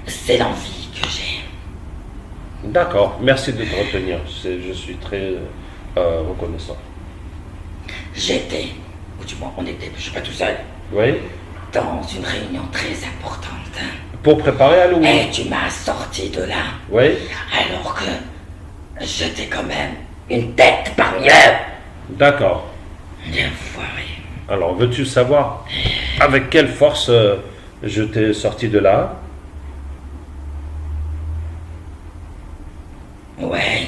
C'est l'envie que j'ai. D'accord, merci de te retenir. Je suis très reconnaissant. J'étais, ou du moins on était, je suis pas tout seul, Oui? dans une réunion très importante. Pour préparer Halloween? Et tu m'as sorti de là, Oui? alors que j'étais quand même une tête parmi eux. D'accord. Enfoiré. Alors, veux-tu savoir avec quelle force je t'ai sorti de là? Ouais.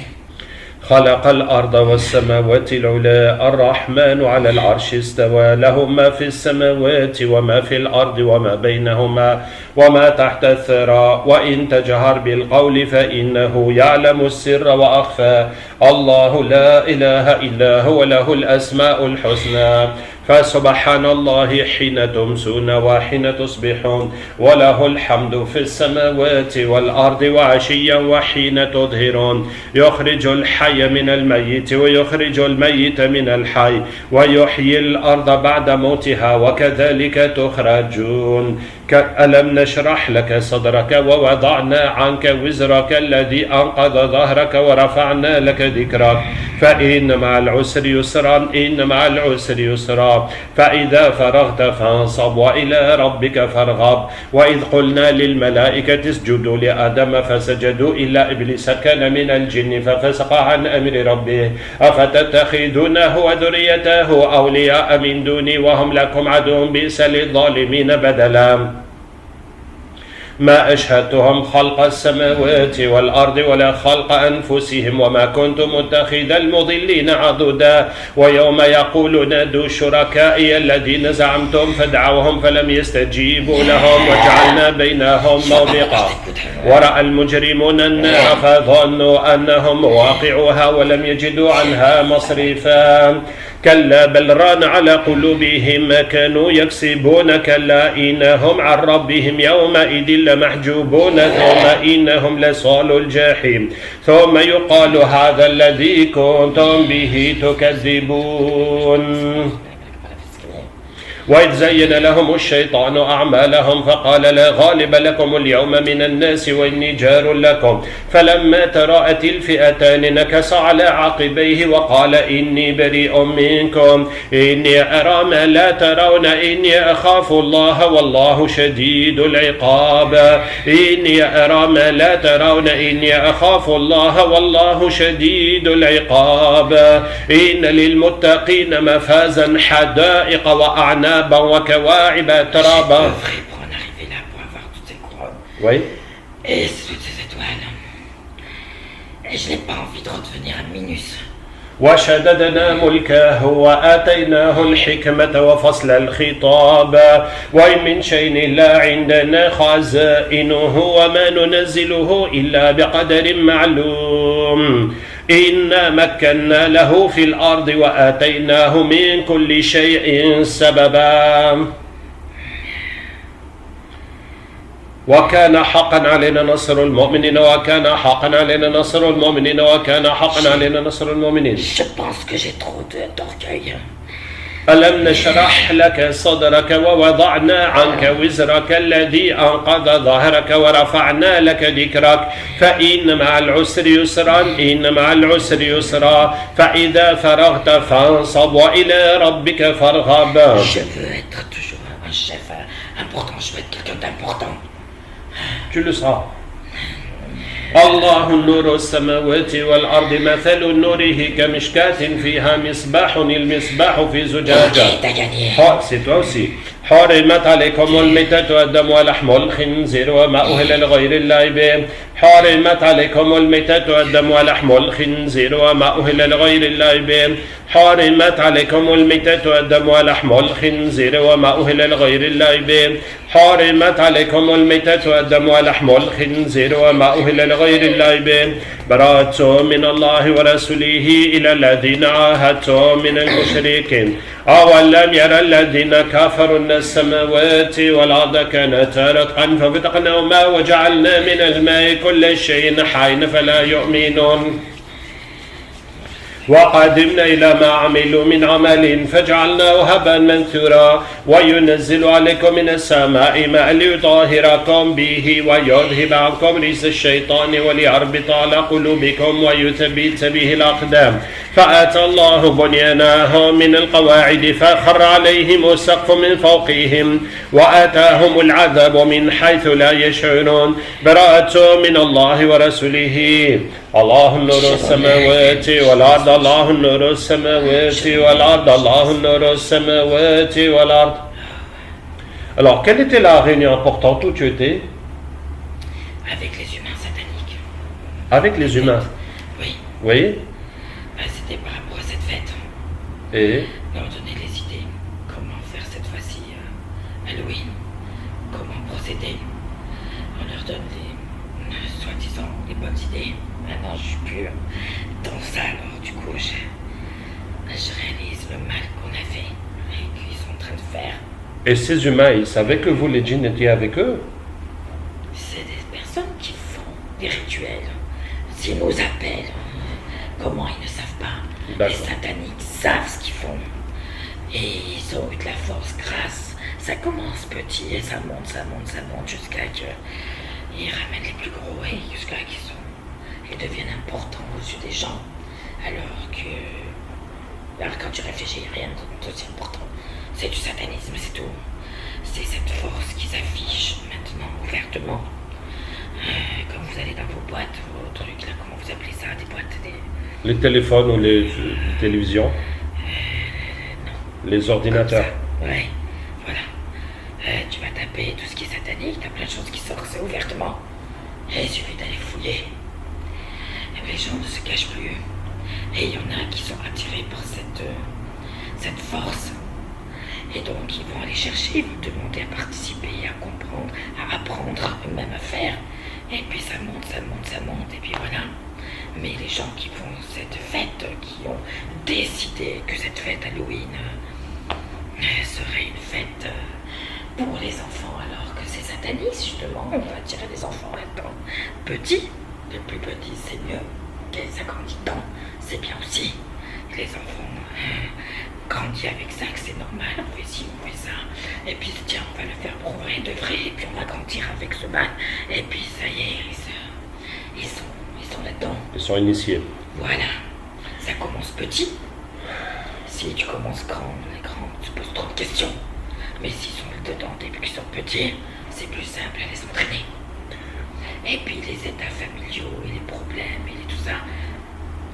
خلق الأرض والسماوات العلى الرحمن على العرش استوى له ما في السماوات وما في الأرض وما بينهما وما تحت الثرى وإن تجهر بالقول فإنه يعلم السر وأخفى الله لا إله إلا هو له الأسماء الحسنى فسبحان الله حين تمسون وحين تصبحون وله الحمد في السماوات والأرض وعشيا وحين تظهرون يخرج الحي من الميت ويخرج الميت من الحي ويحيي الأرض بعد موتها وكذلك تخرجون ألم نشرح لك صدرك ووضعنا عنك وزرك الذي أنقض ظهرك ورفعنا لك ذكرك فإن مع العسر يسرا إن مع العسر يسرا فإذا فرغت فانصب وإلى ربك فارغب وإذ قلنا للملائكة اسجدوا لآدم فسجدوا إلا إبليس كان من الجن ففسق عن أمر ربه أفتتخذونه وذريته أولياء من دوني وهم لكم عدو بئس للظالمين بدلا ما أشهدتهم خلق السماوات والأرض ولا خلق أنفسهم وما كنت متخذ المضلين عضدا ويوم يقول نادوا شركائي الذين زعمتم فدعوهم فلم يستجيبوا لهم وجعلنا بينهم موبقا ورأى المجرمون النار فظنوا أنهم مواقعوها ولم يجدوا عنها مصرفا كلا بل ران على قلوبهم ما كانوا يكسبون كلا إنهم عن ربهم يومئذ لمحجوبون ثم إنهم لصالوا الجحيم ثم يقال هذا الذي كنتم به تكذبون وإذ زين لهم الشيطان أعمالهم فقال لا غالب لكم اليوم من الناس وإني جار لكم فلما تراءت الفئتان نكص على عقبيه وقال إني بريء منكم إني أرى ما لا ترون إني أخاف الله والله شديد العقاب إني أرى ما لا ترون إني أخاف الله والله شديد العقاب إن للمتقين مفازا حدائق وأعناب وكواعب ترابا. Pour en arriver là, pour avoir toutes ces couronnes. Oui. Et toutes ces étoiles. Et je n'ai pas envie de redevenir un minus. وشددنا ملكه وآتيناه الحكمة وفصل الخطاب وإن من شيء إلا عندنا خزائنه وما ننزله إلا بقدر معلوم إنا مكنا له في الأرض وآتيناه من كل شيء سببا. وكان حقا علينا نصر المؤمنين وكان حقا علينا نصر المؤمنين وكان حقا علينا نصر المؤمنين. Je pense que j'ai trop d'orgueil. ألم نشرح لك صدرك ووضعنا عنك وزرك الذي أنقض ظهرك ورفعنا لك ذكرك فإن مع العسر يسرا إن مع العسر يسرا فإذا فرغت فانصب وإلى ربك فارغب. Je veux être toujours un chef important, je veux être quelqu'un d'important. Tu le seras. الله نور السماوات والأرض مثل نوره كمشكاة فيها مصباح المصباح في زجاجة. C'est toi aussi. حرمت عليكم الميتة والدم ولحم الخنزير وما أهل لغير الله به. حرمت عليكم الميتة والدم ولحم الخنزير وما أهل لغير الله به. حرمت عليكم الميتة والدم ولحم الخنزير وما أهل لغير الله به. حرمت عليكم الميتة والدم ولحم الخنزير وما أهل لغير الله به. براءة من الله ورسوله إلى الذين عاهدتم من المشركين. أولم يرى الذين كفروا أن السماوات والأرض كانتا رتقا ففتقناهما وجعلنا من الماء كل شيء حي فلا يؤمنون. وقدمنا إلى ما عملوا من عمل فجعلناه هباء منثورا وينزل عليكم من السماء ماء ليطهركم به ويذهب عنكم رجس الشيطان وليربط على قلوبكم ويثبت به الأقدام. فأتى الله بنيانهم من القواعد فخر عليهم السقف من فوقهم وأتاهم العذاب من حيث لا يشعرون. براءة من الله ورسوله. الله نور السماوات والأرض الله نور السماوات والأرض الله نور السماوات والأرض. Alors, quelle était la réunion importante où tu étais? Avec les humains sataniques. Avec les humains? Oui. Oui. C'était par rapport à cette fête. Et Leur donner les idées. Comment faire cette fois-ci Halloween. Comment procéder. On leur donne les soi-disant les bonnes idées. Maintenant, je suis plus dans ça, alors du coup, je réalise le mal qu'on a fait et qu'ils sont en train de faire. Et ces humains, ils savaient que vous, les djinns, étiez avec eux? C'est des personnes qui font des rituels. S'ils nous appellent, comment ils ne savent pas? Les sataniques savent ce qu'ils font. Et ils ont eu de la force grâce. Ça commence petit et ça monte jusqu'à qu'ils ramènent les plus gros et jusqu'à qu'ils deviennent importants aux yeux des gens. Alors quand tu réfléchis, rien d'aussi important. C'est du satanisme, c'est tout. C'est cette force qu'ils affichent maintenant ouvertement. Quand vous allez dans vos boîtes, vos trucs là, comment vous appelez ça? Des boîtes, les téléphones ou les télévisions? Non. Les ordinateurs? Ouais, voilà. Tu vas taper tout ce qui est satanique, t'as plein de choses qui sortent ouvertement. Et il suffit d'aller fouiller. Les gens ne se cachent plus. Et il y en a qui sont attirés par cette force. Et donc ils vont aller chercher, ils vont demander à participer, à comprendre, à apprendre eux-mêmes à faire. Et puis ça monte, et puis voilà. Mais les gens qui font cette fête, qui ont décidé que cette fête Halloween serait une fête pour les enfants, alors que c'est satanique justement, on va attirer les enfants là-dedans. Petits, le plus petit c'est mieux. Okay, ça grandit dedans, c'est bien aussi. Les enfants grandissent avec ça, que c'est normal, on fait ci, on fait ça. Et puis tiens, on va le faire pour vrai de vrai, et puis on va grandir avec ce mal. Et puis ça y est, ils sont là-dedans. Ils sont initiés. Voilà, ça commence petit. Si tu commences grand, les grands se posent trop de questions. Mais s'ils sont dedans depuis qu'ils sont petits, c'est plus simple à les entraîner. Et puis les états familiaux et les problèmes et tout ça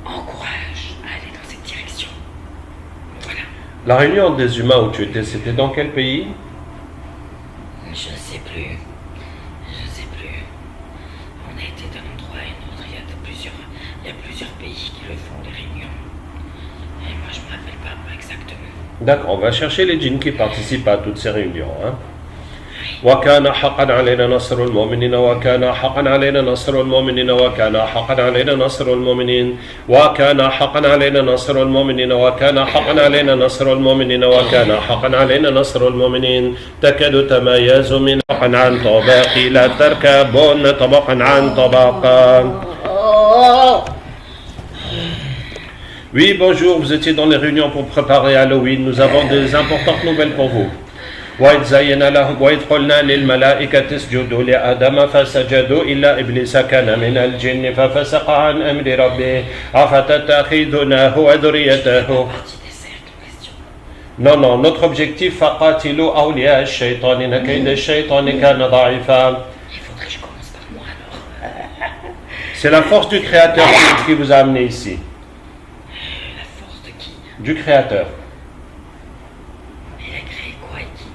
encouragent à aller dans cette direction. Voilà. La réunion des humains où tu étais, c'était dans quel pays? Je ne sais plus. On a été d'un endroit à un autre. Il y a plusieurs pays qui le font, les réunions. Et moi, je ne me rappelle pas exactement. D'accord, on va chercher les djinns qui participent à toutes ces réunions. Hein. Oui. وكان حقا علينا نصر المؤمنين وكان حقا علينا نصر المؤمنين وكان حقا علينا نصر المؤمنين وكان حقا علينا نصر المؤمنين وكان حقا علينا نصر المؤمنين وكان حقا علينا نصر المؤمنين تكاد تميز من طبق عن طبق لا تركبون طبقا عن طبق. Oui, bonjour, vous étiez dans les réunions pour préparer Halloween. Nous avons des importantes nouvelles pour vous. وإذ زين لهم وإذ قلنا للملائكة اسجدوا لآدم فسجدوا إلا إبليس كان من الجن ففسق عن أمر ربه أفتتخذونه وذريته. Non, non, notre objectif فقاتلوا أولياء الشيطان إن كيد الشيطان كان ضعيفا. C'est la force du Créateur qui vous a amené ici. La force de qui? Du Créateur. Il a créé quoi et qui?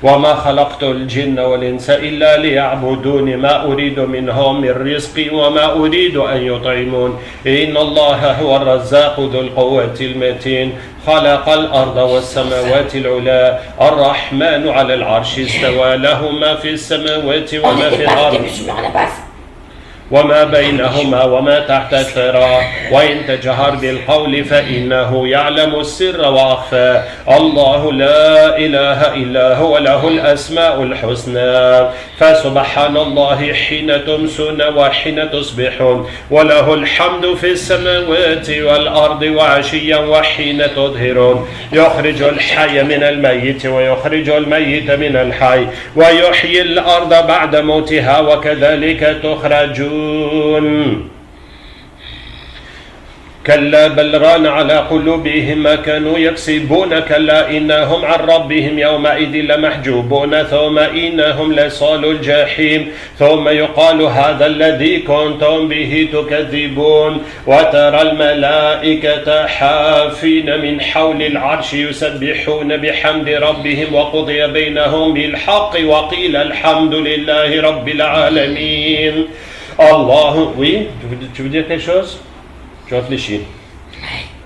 وما خلقت الجن والإنس إلا ليعبدون ما أريد منهم من رزق وما أريد أن يطعمون إن الله هو الرزاق ذو القوة المتين خلق الأرض والسماوات العلى الرحمن على العرش استوى له ما في السماوات وما في الأرض وما بينهما وما تحت الثرى وإن تجهر بالقول فإنه يعلم السر وأخفى الله لا إله إلا هو له الأسماء الحسنى فسبحان الله حين تمسون وحين تصبحون وله الحمد في السماوات والأرض وعشيا وحين تظهرون يخرج الحي من الميت ويخرج الميت من الحي ويحيي الأرض بعد موتها وكذلك تخرجون. كلا بل ران على قلوبهم ما كانوا يكسبون كلا إنهم عن ربهم يومئذ لمحجوبون ثم إنهم لصالوا الجحيم ثم يقال هذا الذي كنتم به تكذبون وترى الملائكة حافين من حول العرش يسبحون بحمد ربهم وقضي بينهم بالحق وقيل الحمد لله رب العالمين. الله. Oui, tu veux dire quelque chose? Je réfléchis.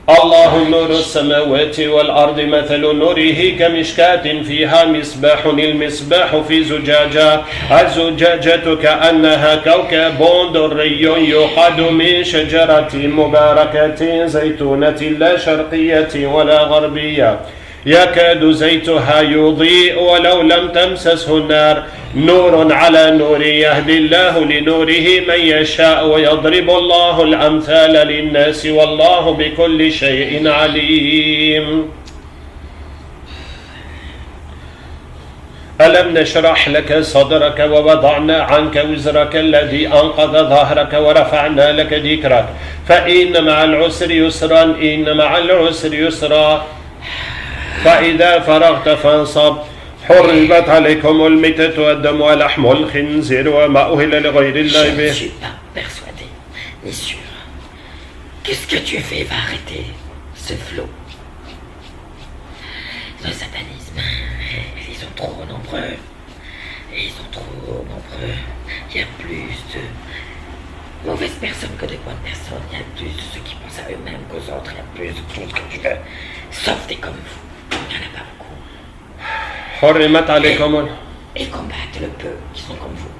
الله نور السماوات والأرض مثل نوره كمشكاة فيها مصباح المصباح في زجاجة الزجاجة كأنها كوكب دري يوقد من شجرة مباركة زيتونة لا شرقية ولا غربية يكاد زيتها يضيء ولو لم تمسسه النار نور على نور يهدي الله لنوره من يشاء ويضرب الله الأمثال للناس والله بكل شيء عليم. ألم نشرح لك صدرك ووضعنا عنك وزرك الذي أنقض ظهرك ورفعنا لك ذكرك فإن مع العسر يسرا إن مع العسر يسرا فإذا فرغت فانصب حرمت عليكم الميتة والدم ولحم الخنزير وما أهل لغير الله به. Je ne suis pas persuadé ni sûr que ce que tu fais va arrêter ce flot. Le satanisme, ils sont trop nombreux. Il y a plus de mauvaises personnes que de bonnes personnes. Il y a plus de ceux qui pensent à eux-mêmes qu'aux autres. Il y a plus de tout ce que tu veux. Sauf des comme vous. Il n'y en a pas beaucoup. حرمت عليكم Et combattent le peu qui sont comme vous.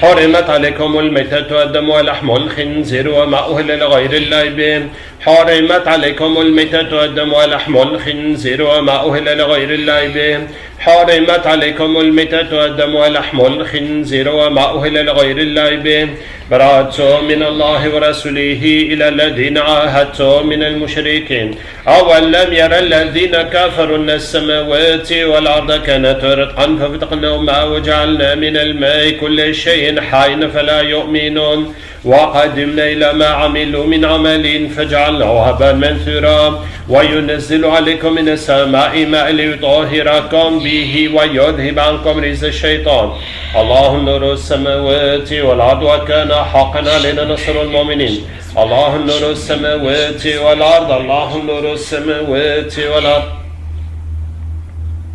حرمت عليكم الميتة والدم ولحم الخنزير وما أهل لغير الله به حرمت عليكم الميتة والدم ولحم الخنزير وما أهل لغير الله به حرمت عليكم الميتة والدم ولحم الخنزير وما أهل لغير الله به براءة من الله ورسوله إلى الذين عاهدتم من المشركين أولم يرى الذين كفروا أن السماوات والأرض كانت رتقا ففتقناهما وجعلنا من الماء كل شيء حي فلا يؤمنون وقدمنا إلى ما عملوا من عمل فجعلناه هباء منثورا وينزل عليكم من السماء ماء ليطهركم به ويذهب عنكم رجس الشيطان الله نور السماوات والأرض وكان حقا علينا نصر المؤمنين الله نور السماوات والأرض الله نور السماوات والأرض.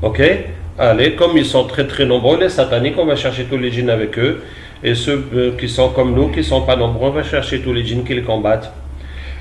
Ok? Allez, comme ils sont très très nombreux, les sataniques, on va chercher tous les djinns avec eux. Et ceux qui sont comme nous, qui ne sont pas nombreux, on va chercher tous les djinns qui les combattent.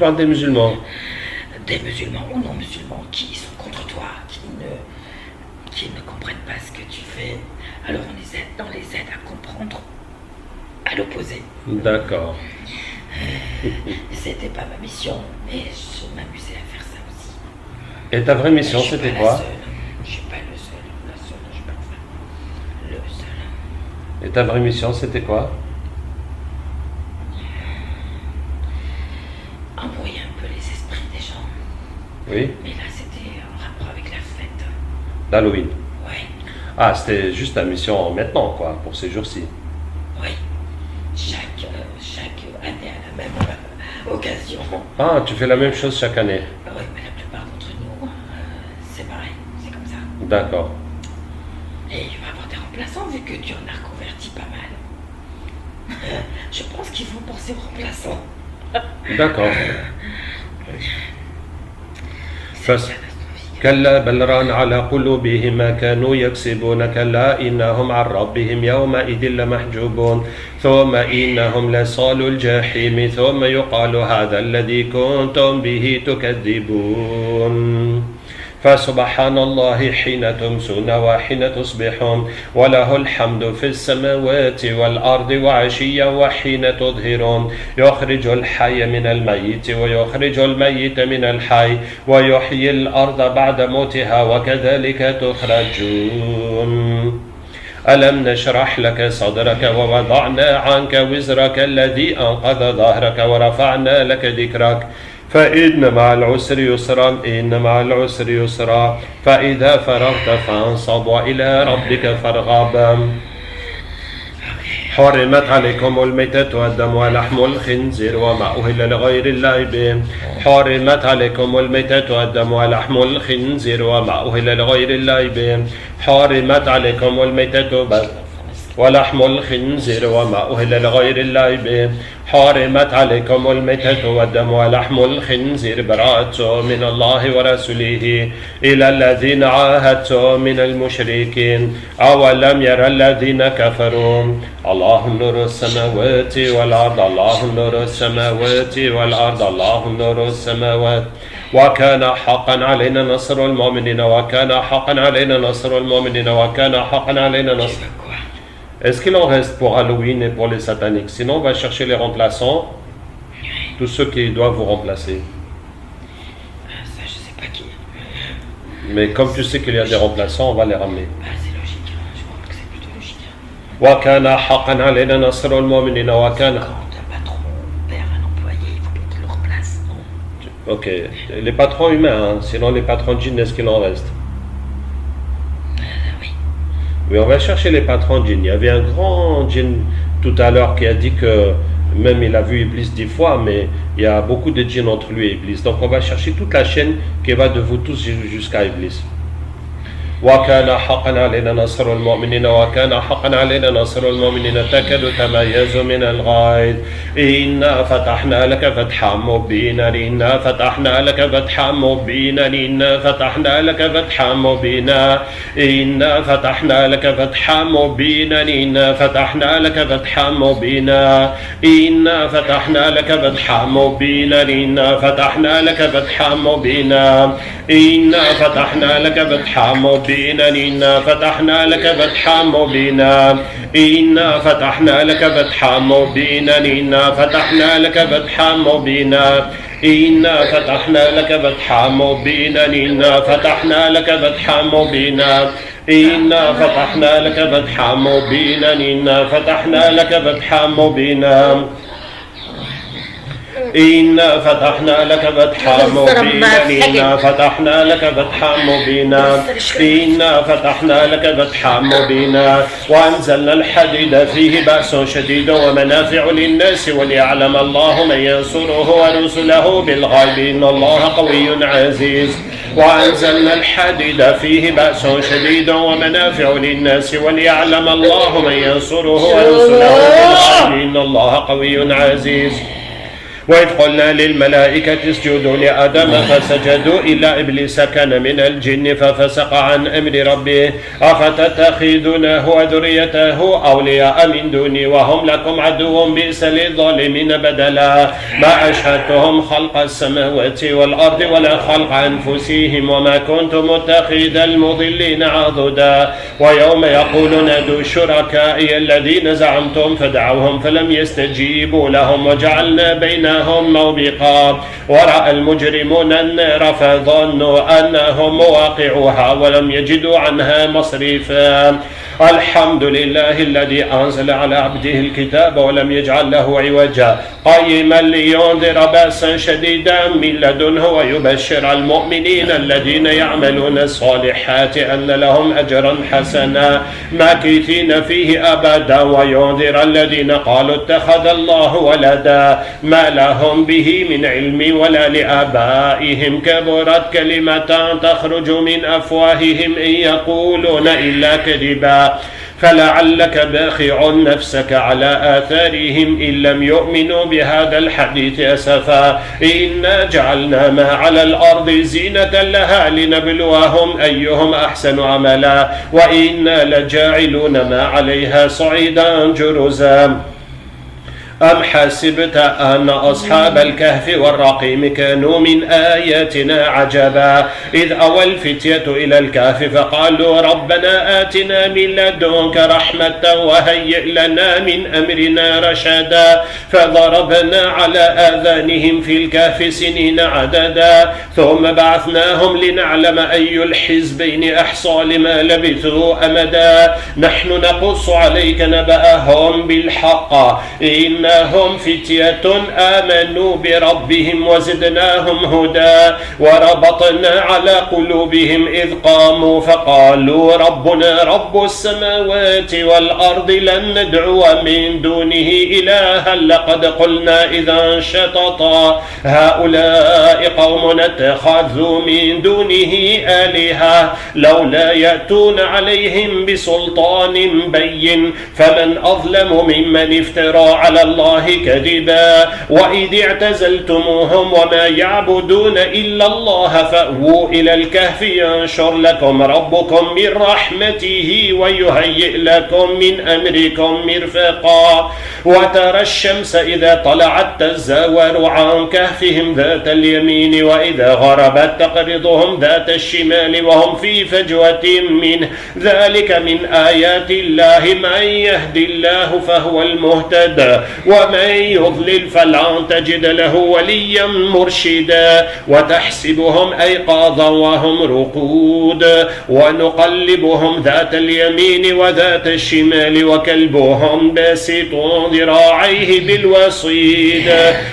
parles des musulmans. Des musulmans ou non musulmans qui sont contre toi, qui ne comprennent pas ce que tu fais. Alors on les aide à comprendre à l'opposé. D'accord. C'était pas ma mission, mais je m'amusais à faire ça aussi. Et ta vraie mission, c'était quoi? Je suis pas le seul, la seule, je suis pas le seul. Et ta vraie mission, c'était quoi? Envoyer un peu les esprits des gens. Oui. Mais là, c'était en rapport avec la fête. D'Halloween. Oui. Ah, c'était juste ta mission maintenant, quoi, pour ces jours-ci. Oui. Chaque année à la même occasion. Ah, tu fais la même chose chaque année. Oui, mais la plupart d'entre nous, c'est pareil, c'est comme ça. D'accord. Et il va y avoir des remplaçants vu que tu en as reconverti pas mal. Je pense qu'ils vont penser aux remplaçants. D'accord. كلا بل ران على قلوبهم ما كانوا يكسبون كلا إنهم عن ربهم يومئذ لمحجوبون ثم إنهم لصالوا الجحيم ثم يقال هذا الذي كنتم به تكذبون فسبحان الله حين تمسون وحين تصبحون وله الحمد في السماوات والأرض وعشيا وحين تظهرون يخرج الحي من الميت ويخرج الميت من الحي ويحيي الأرض بعد موتها وكذلك تخرجون ألم نشرح لك صدرك ووضعنا عنك وزرك الذي أنقض ظهرك ورفعنا لك ذكرك فإن مع العسر يسرا إن مع العسر يسرا فإذا فرغت فانصب وإلى ربك فارغب حرمت عليكم الميتة والدم ولحم الخنزير وما أهل لغير الله به حرمت عليكم الميتة والدم ولحم الخنزير وما أهل لغير الله به حرمت عليكم الميتة ولحم الخنزير وما أهل لغير الله به حرمت عليكم الميتة والدم ولحم الخنزير براءة من الله ورسوله إلى الذين عاهدتم من المشركين أولم يرى الذين كفروا الله نور السماوات والأرض الله نور السماوات والأرض الله نور السماوات وكان حقا علينا نصر المؤمنين وكان حقا علينا نصر المؤمنين وكان حقا علينا نصر. Est-ce qu'il en reste pour Halloween et pour les sataniques? Sinon, on va chercher les remplaçants, tous ceux qui doivent vous remplacer. Ça, je sais pas qui. Mais comme tu sais qu'il y a des remplaçants, on va les ramener. C'est logique, je crois que c'est plutôt logique. وكان حقا علينا نصر المؤمنين وكان. Quand un patron perd un employé, il faut bien qu'il le remplace, non? Ok, les patrons humains, hein. Sinon les patrons djinns, est-ce qu'il en reste? Oui, on va chercher les patrons djinns. Il y avait un grand djinn tout à l'heure qui a dit que même il a vu Iblis 10 fois, mais il y a beaucoup de djinns entre lui et Iblis. Donc on va chercher toute la chaîne qui va de vous tous jusqu'à Iblis. وكان حقا علينا نصر المؤمنين وكان حقا علينا نصر المؤمنين تكاد تميز من الغيظ إنا فتحنا لك فتحا مبينا إنا فتحنا لك فتحا مبينا إنا فتحنا لك فتحا مبينا إنا فتحنا لك فتحا مبينا إنا فتحنا لك فتحا مبينا إنا فتحنا لك فتحا مبينا إنا فتحنا لك فتحا مبينا إنا فتحنا لك فتحا مبينا إنا فتحنا لك فتحا مبينا إنا فتحنا لك فتحا مبينا إنا فتحنا لك فتحا مبينا إنا فتحنا لك فتحا مبينا إنا فتحنا لك فتحا مبينا إنا فتحنا لك فتحا مبينا إنا فتحنا لك فتحا مبينا إنا فتحنا لك فتحا مبينا إنا فتحنا لك فتحا مبينا إنا فتحنا لك فتحا مبينا وأنزلنا الحديد فيه بأس شديد ومنافع للناس وليعلم الله من ينصره ورسله بالغيب إن الله قوي عزيز وأنزلنا الحديد فيه بأس شديد ومنافع للناس وليعلم الله من ينصره ورسله بالغيب إن الله قوي عزيز وإذ قلنا للملائكة اسجدوا لآدم فسجدوا إلا إبليس كان من الجن ففسق عن أمر ربه أفتتخذونه وذريته أولياء من دوني وهم لكم عدو بئس للظالمين بدلا ما أشهدتهم خلق السماوات والأرض ولا خلق أنفسهم وما كنت متخذ المضلين عضدا ويوم يقول نادوا شركائي الذين زعمتم فدعوهم فلم يستجيبوا لهم وجعلنا بينهم موبقا ورأى المجرمون النار فظنوا أنهم مواقعوها ولم يجدوا عنها مصرفا الحمد لله الذي أنزل على عبده الكتاب ولم يجعل له عوجا قيما لينذر بأسا شديدا من لدنه ويبشر المؤمنين الذين يعملون الصالحات أن لهم أجرا حسنا ماكثين فيه أبدا وينذر الذين قالوا اتخذ الله ولدا ما لهم به من علم ولا لآبائهم كبرت كلمة تخرج من أفواههم إن يقولون إلا كذبا فلعلك باخع نفسك على آثارهم إن لم يؤمنوا بهذا الحديث أسفا إنا جعلنا ما على الأرض زينة لها لنبلوهم أيهم أحسن عملا وإنا لجاعلون ما عليها صعيدا جرزا أم حسبت أن أصحاب الكهف والرقيم كانوا من آياتنا عجبا إذ أوى الفتية إلى الكهف فقالوا ربنا آتنا من لدنك رحمة وهيئ لنا من أمرنا رشدا فضربنا على آذانهم في الكهف سنين عددا ثم بعثناهم لنعلم أي الحزبين أحصى لما لبثوا أمدا نحن نقص عليك نبأهم بالحق هم فتية آمنوا بربهم وزدناهم هدى وربطنا على قلوبهم إذ قاموا فقالوا ربنا رب السماوات والأرض لن ندعو من دونه إلها لقد قلنا إذا شططا هؤلاء قوم اتخذوا من دونه آلهة لولا يأتون عليهم بسلطان بين فمن أظلم ممن افترى على الله كذبا وإذ اعتزلتموهم وما يعبدون إلا الله فأووا إلى الكهف ينشر لكم ربكم من رحمته ويهيئ لكم من أمركم مرفقا وترى الشمس إذا طلعت تزاور عن كهفهم ذات اليمين وإذا غربت تقرضهم ذات الشمال وهم في فجوة منه ذلك من آيات الله من يهدي الله فهو المهتد ومن يضلل فلن تجد له وليا مرشدا وتحسبهم أيقاظا وهم رقود ونقلبهم ذات اليمين وذات الشمال وكلبهم باسط ذراعيه بالوصيد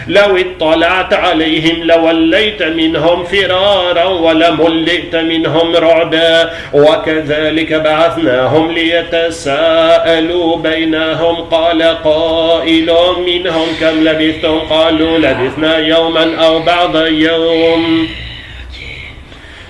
لو اطلعت عليهم لوليت منهم فرارا ولملئت منهم رعبا وكذلك بعثناهم ليتساءلوا بينهم قال قائل منهم كم لبثتم قالوا لبثنا يوما أو بعض يوم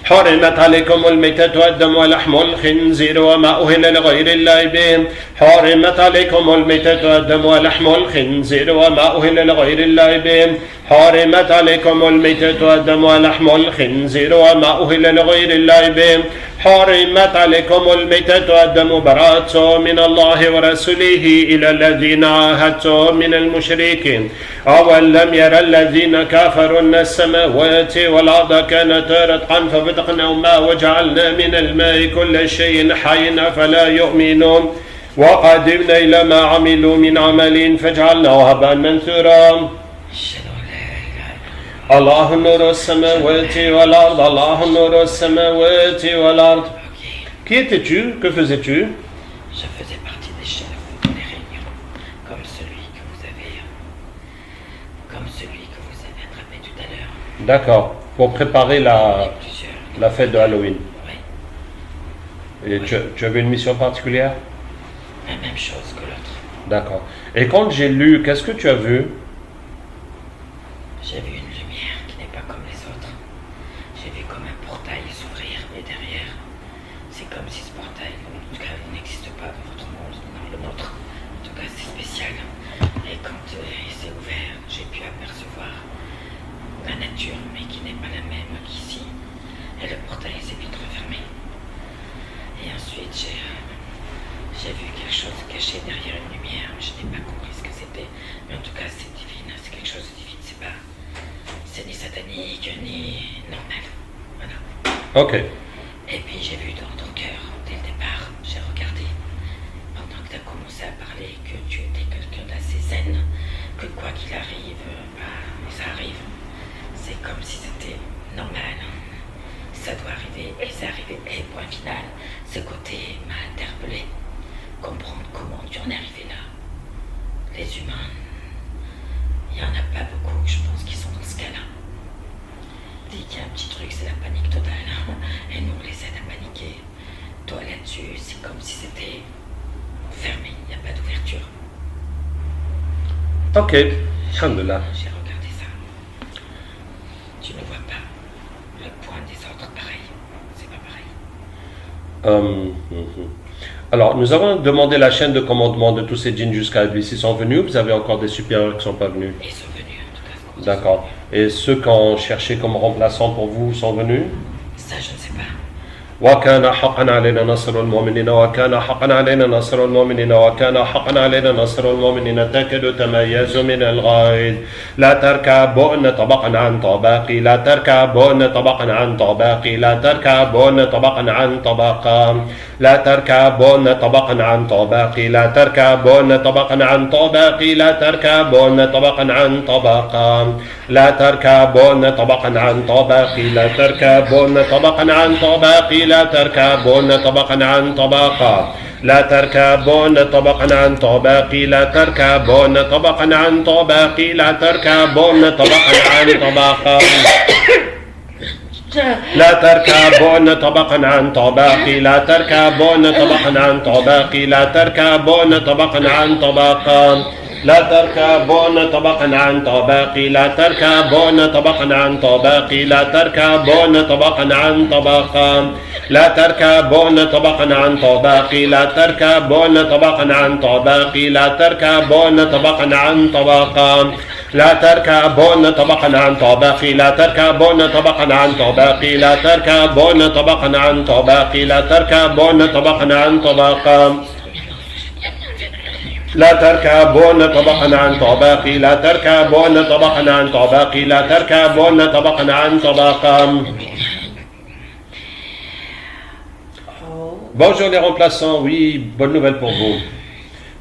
حرمت عليكم الميتة والدم ولحم الخنزير وما أهل لغير الله به حرمت عليكم الميتة والدم ولحم الخنزير وما أهل لغير الله به حرمت عليكم الميتة والدم ولحم الخنزير وما أهل لغير الله به حرمت عليكم الميتة والدم براءة من الله ورسوله إلى الذين عاهدتم من المشركين أولم يرى الذين كفروا أن السماوات والأرض كانتا رتقا ففتقناهما وجعلنا من الماء كل شيء حي فلا يؤمنون وقدمنا إلى ما عملوا من عمل فجعلناه هباء منثورا الله نور السماوات والأرض الله نور السماوات والأرض. Qui étais-tu? Que faisais-tu? Je faisais partie des chefs dans les réunions, comme celui que vous avez attrapé tout à l'heure. D'accord, pour préparer la fête de Halloween. Oui. Et oui. Tu avais une mission particulière? La même chose que l'autre. D'accord. Et quand j'ai lu, qu'est-ce que tu as vu? J'ai vu une lumière qui n'est pas comme les autres. J'ai vu comme un portail s'ouvrir, mais derrière, c'est comme si ce portail, en tout cas, n'existe pas dans votre monde, dans le nôtre. En tout cas, c'est spécial. Et quand il s'est ouvert, j'ai pu apercevoir la nature, mais qui n'est pas la même qu'ici. Et le portail s'est vite refermé. Et ensuite, j'ai vu quelque chose caché derrière une lumière. Je n'ai pas compris ce que c'était, mais en tout cas, c'est divin, c'est quelque chose de divin. C'est ni satanique, ni normal. Voilà. Ok. Et puis j'ai vu dans ton cœur, dès le départ, j'ai regardé, pendant que tu as commencé à parler, que tu étais quelqu'un d'assez zen, que quoi qu'il arrive, ça arrive. C'est comme si c'était normal. Ça doit arriver, et c'est arrivé, et point final. Ce côté m'a interpellé. Comprendre comment tu en es arrivé là. Les humains, il n'y en a pas beaucoup, je pense, qui sont dans ce cas-là. Dès qu'il y a un petit truc, c'est la panique totale. Et nous, on les aide à paniquer. Toi, là-dessus, c'est comme si c'était fermé. Il n'y a pas d'ouverture. Ok. Alhamdulillah. J'ai regardé ça. Tu ne vois pas le point des autres pareil. C'est pas pareil. Alors, nous avons demandé la chaîne de commandement de tous ces djinns jusqu'à Iblis. Ils sont venus ou vous avez encore des supérieurs qui ne sont pas venus? Ils sont venus, en tout cas. D'accord. Et ceux qu'on cherchait comme remplaçants pour vous sont venus? Ça, je ne sais pas. وكان حقا علينا نصر المؤمنين وكان حقا علينا نصر المؤمنين وكان حقا علينا نصر المؤمنين تكاد تميز من الغيظ لا تركبون طبقا عن طبق لا تركبون طبقا عن طبق لا تركبون طبقا عن طبق لا تركبون طبقا عن طبق لا تركبون طبقا عن طبق لا تركبون طبقا عن طبق لا تركبون طبقا عن طبق لا تركبون طبقا عن طبق لا تركبون طبقا عن طبقا لا تركبون طبقا عن طبق لا تركبون طبقا عن طبق لا تركبون طبقا عن طبق لا تركبون طبقا عن طبق لا تركبون طبقا عن طبق لا تركبون طبقا عن طبق لا تركبون طبقا عن طبق لا تركبون طبقا عن طبق لا تركبون طبقا عن طبق لا تركبون طبقا عن طبق لا تركبون طبقا عن طبق لا تركبون طبقا عن طبق لا تركبون طبقا عن طبق لا تركبون طبقا عن طبق لا تركبون طبقا عن طبق لا تركبون طبقا عن طبق لا تركبون طبقا عن طبق لا تركبون طبقا عن طبق لا تركبون طبقا عن طبق. Bonjour les remplaçants, oui, bonne nouvelle pour vous.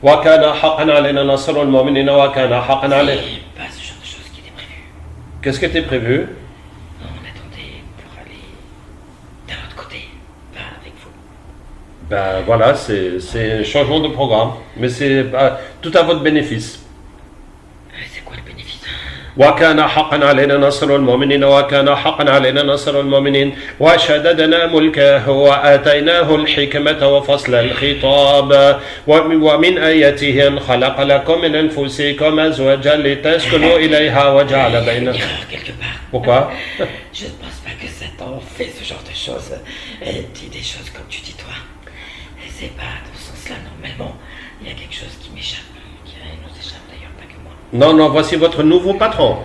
وكان حقا علينا نصر المؤمنين وكان حقا علينا. Pas ce genre de choses qui était prévu. Qu'est-ce qui était prévu? On attendait pour aller d'un autre côté, pas avec vous. Ben voilà, c'est un changement de programme, mais c'est tout à votre bénéfice. C'est quoi le bénéfice? وكان حقا علينا نصر المؤمنين وكان حقا علينا نصر المؤمنين وشددنا ملكه وآتيناه الحكمة وفصل الخطاب ومن آياته أن خلق لكم من أنفسكم أزواجا لتسكنوا إليها وجعل بينكم. Quelque part. Pourquoi? Je ne pense pas que Satan fait ce genre de choses. Dit des choses comme tu dis toi. Et c'est pas dans ce sens-là, normalement. Il y a quelque chose qui m'échappe, qui nous échappe d'ailleurs, pas que moi. Non, non, voici votre nouveau patron.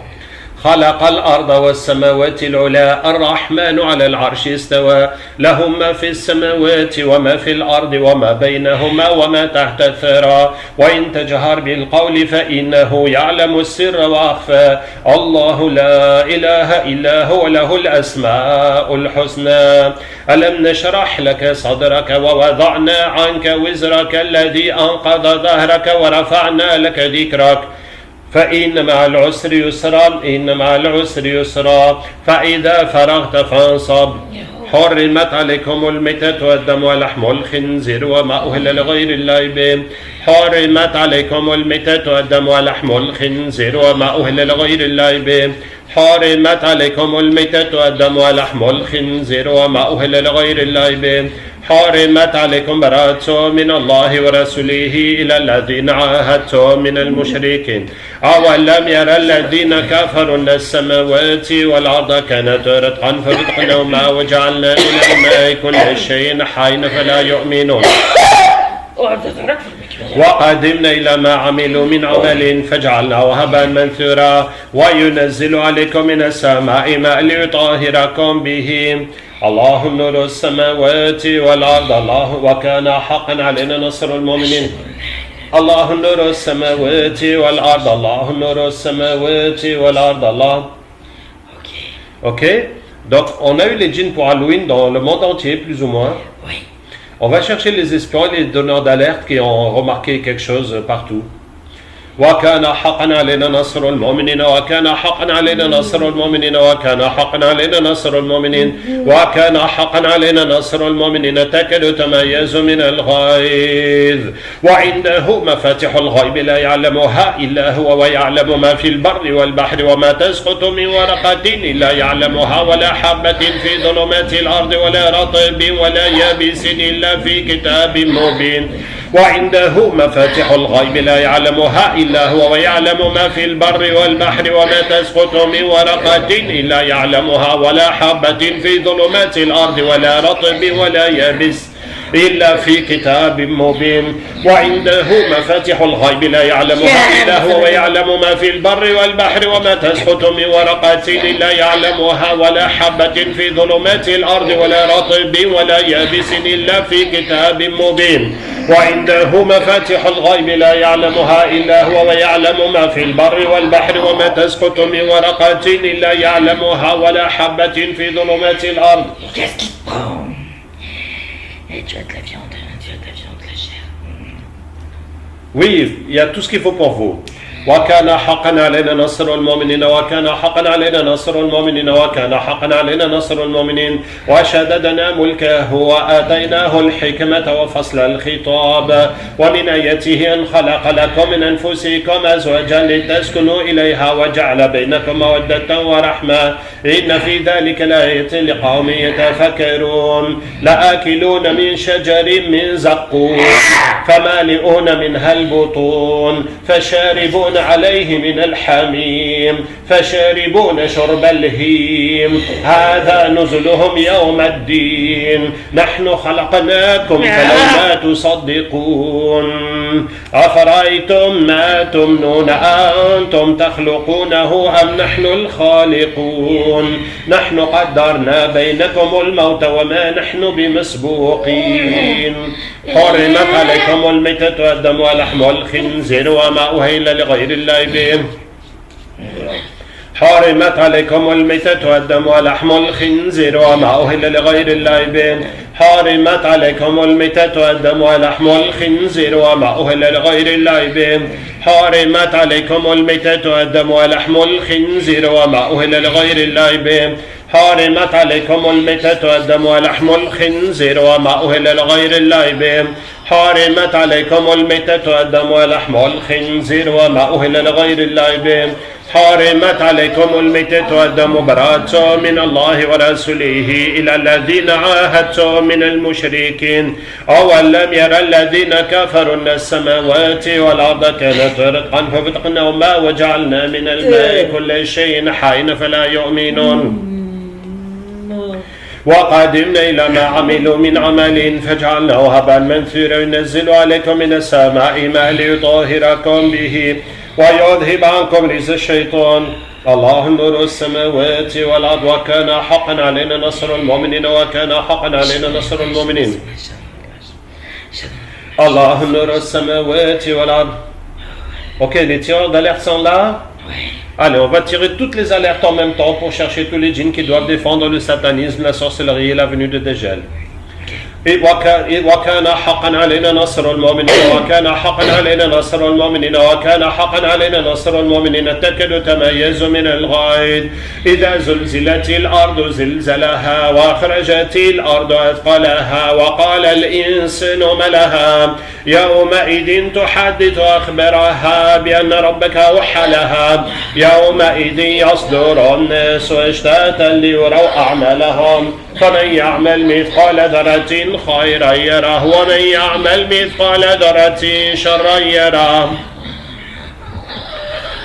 خلق الأرض والسماوات العلى الرحمن على العرش استوى له ما في السماوات وما في الأرض وما بينهما وما تحت الثرى وإن تجهر بالقول فإنه يعلم السر وأخفى الله لا إله إلا هو له الأسماء الحسنى ألم نشرح لك صدرك ووضعنا عنك وزرك الذي أنقض ظهرك ورفعنا لك ذكرك فإن مع العسر يسرا إن مع العسر يسرا فإذا فرغت فانصب حرمت عليكم الميتة والدم ولحم الخنزير وما أهل لغير الله به حرمت عليكم الميتة والدم ولحم الخنزير وما أهل لغير الله به حرمت عليكم الميتة والدم ولحم الخنزير وما أهل لغير الله به حرمت عليكم براءة من الله ورسوله إلى الذين عاهدتم من المشركين أولم يرى الذين كفروا أن السماوات والأرض كانت رتقا ففتقناهما وجعلنا من الماء كل شيء حي فلا يؤمنون. وقدمنا إلى ما عملوا من عمل فجعلناه هباء منثورا وينزل عليكم من السماء ماء ليطهركم به الله نور السماوات والأرض الله وكان حقا علينا نصر المؤمنين الله نور السماوات والأرض الله نور السماوات والأرض الله. Ok, donc on a eu les djinns pour Halloween dans le monde entier plus ou moins. Oui. On va chercher les espions et les donneurs d'alerte qui ont remarqué quelque chose partout. وكان حقا علينا نصر المؤمنين وكان حقا علينا نصر المؤمنين وكان حقا علينا نصر المؤمنين وكان حقا علينا نصر المؤمنين تكاد تميز من الغيظ وعنده مفاتح الغيب لا يعلمها إلا هو ويعلم ما في البر والبحر وما تسقط من ورقة إلا يعلمها ولا حبة في ظلمات الأرض ولا رطب ولا يابس إلا في كتاب مبين وعنده مفاتح الغيب لا يعلمها إلا هو ويعلم ما في البر والبحر وما تسقط من ورقة إلا يعلمها ولا حبة في ظلمات الأرض ولا رطب ولا يابس إلا في كتاب مبين وعنده مفاتح الغيب لا يعلمها إلا هو ويعلم ما في البر والبحر وما تسقط من ورقة إلا يعلمها ولا حبة في ظلمات الأرض ولا رطب ولا يابس إلا في كتاب مبين وعنده مفاتح الغيب لا يعلمها إلا هو ويعلم ما في البر والبحر وما تسقط من ورقة إلا يعلمها ولا حبة في ظلمات الأرض. Qu'est-ce qu'il prend? Et tu as de la viande, la chair. Oui, il y a tout ce qu'il faut pour vous. وكان حقا علينا نصر المؤمنين وكان حقا علينا نصر المؤمنين وكان حقا علينا نصر المؤمنين وشددنا ملكه وآتيناه الحكمة وفصل الخطاب ومن آياته أن خلق لكم من أنفسكم أزواجا لتسكنوا إليها وجعل بينكم مودة ورحمة إن في ذلك لآية لقوم يتفكرون لآكلون من شجر من زقوم فمالئون منها البطون فشاربون عليه من الحميم فشاربون شرب الهيم هذا نزلهم يوم الدين نحن خلقناكم فلولا تصدقون أفرأيتم ما تمنون أنتم تخلقونه أم نحن الخالقون نحن قدرنا بينكم الموت وما نحن بمسبوقين حرمت عليكم الميتة والدم ولحم الخنزير وما أهل لغير الله به حرمت عليكم الميتة والدم ولحم الخنزير وما أهل لغير الله به حرمت عليكم الميتة والدم ولحم الخنزير وما أهل لغير الله به حرمت عليكم الميتة والدم ولحم الخنزير وما أهل لغير الله به حرمت عليكم الميتة والدم ولحم الخنزير وما أهل لغير الله به حرمت عليكم الميتة والدم ولحم الخنزير وما أهل لغير الله به حرمت عليكم الميتة والدم براءة من الله ورسوله إلى الذين عاهدتم من المشركين أولم يرى الذين كفروا أن السماوات والأرض كانت رتقا ففتقناهما وجعلنا من الماء كل شيء حي فلا يؤمنون وقدمنا إلى ما عملوا من عمل فجعلناه هباء منثورا ينزل عليكم من السماء ماء ليطهركم به ويذهب عنكم رجز الشيطان الله نور السماوات والأرض وكان حقا علينا نصر المؤمنين وكان حقا علينا نصر المؤمنين الله نور السماوات والأرض. Ok, les tireurs d'alerte sont là. Allez, on va tirer toutes les alertes en même temps pour chercher tous les djinns qui doivent défendre le satanisme, la sorcellerie et la venue de Dajjal. وكان حقا علينا نصر المؤمنين وكان حقا علينا نصر المؤمنين وكان حقا علينا نصر المؤمنين تكاد تميز من الغيظ إذا زلزلت الأرض زلزلها وأخرجت الأرض أثقالها وقال الإنسان ما لها يومئذ تحدث أخبارها بأن ربك أوحى لها يومئذ يصدر الناس أشتاتا ليروا أعمالهم فمن يعمل مثقال ذرة خيرا يره ومن يعمل مثقال ذرة شرا يره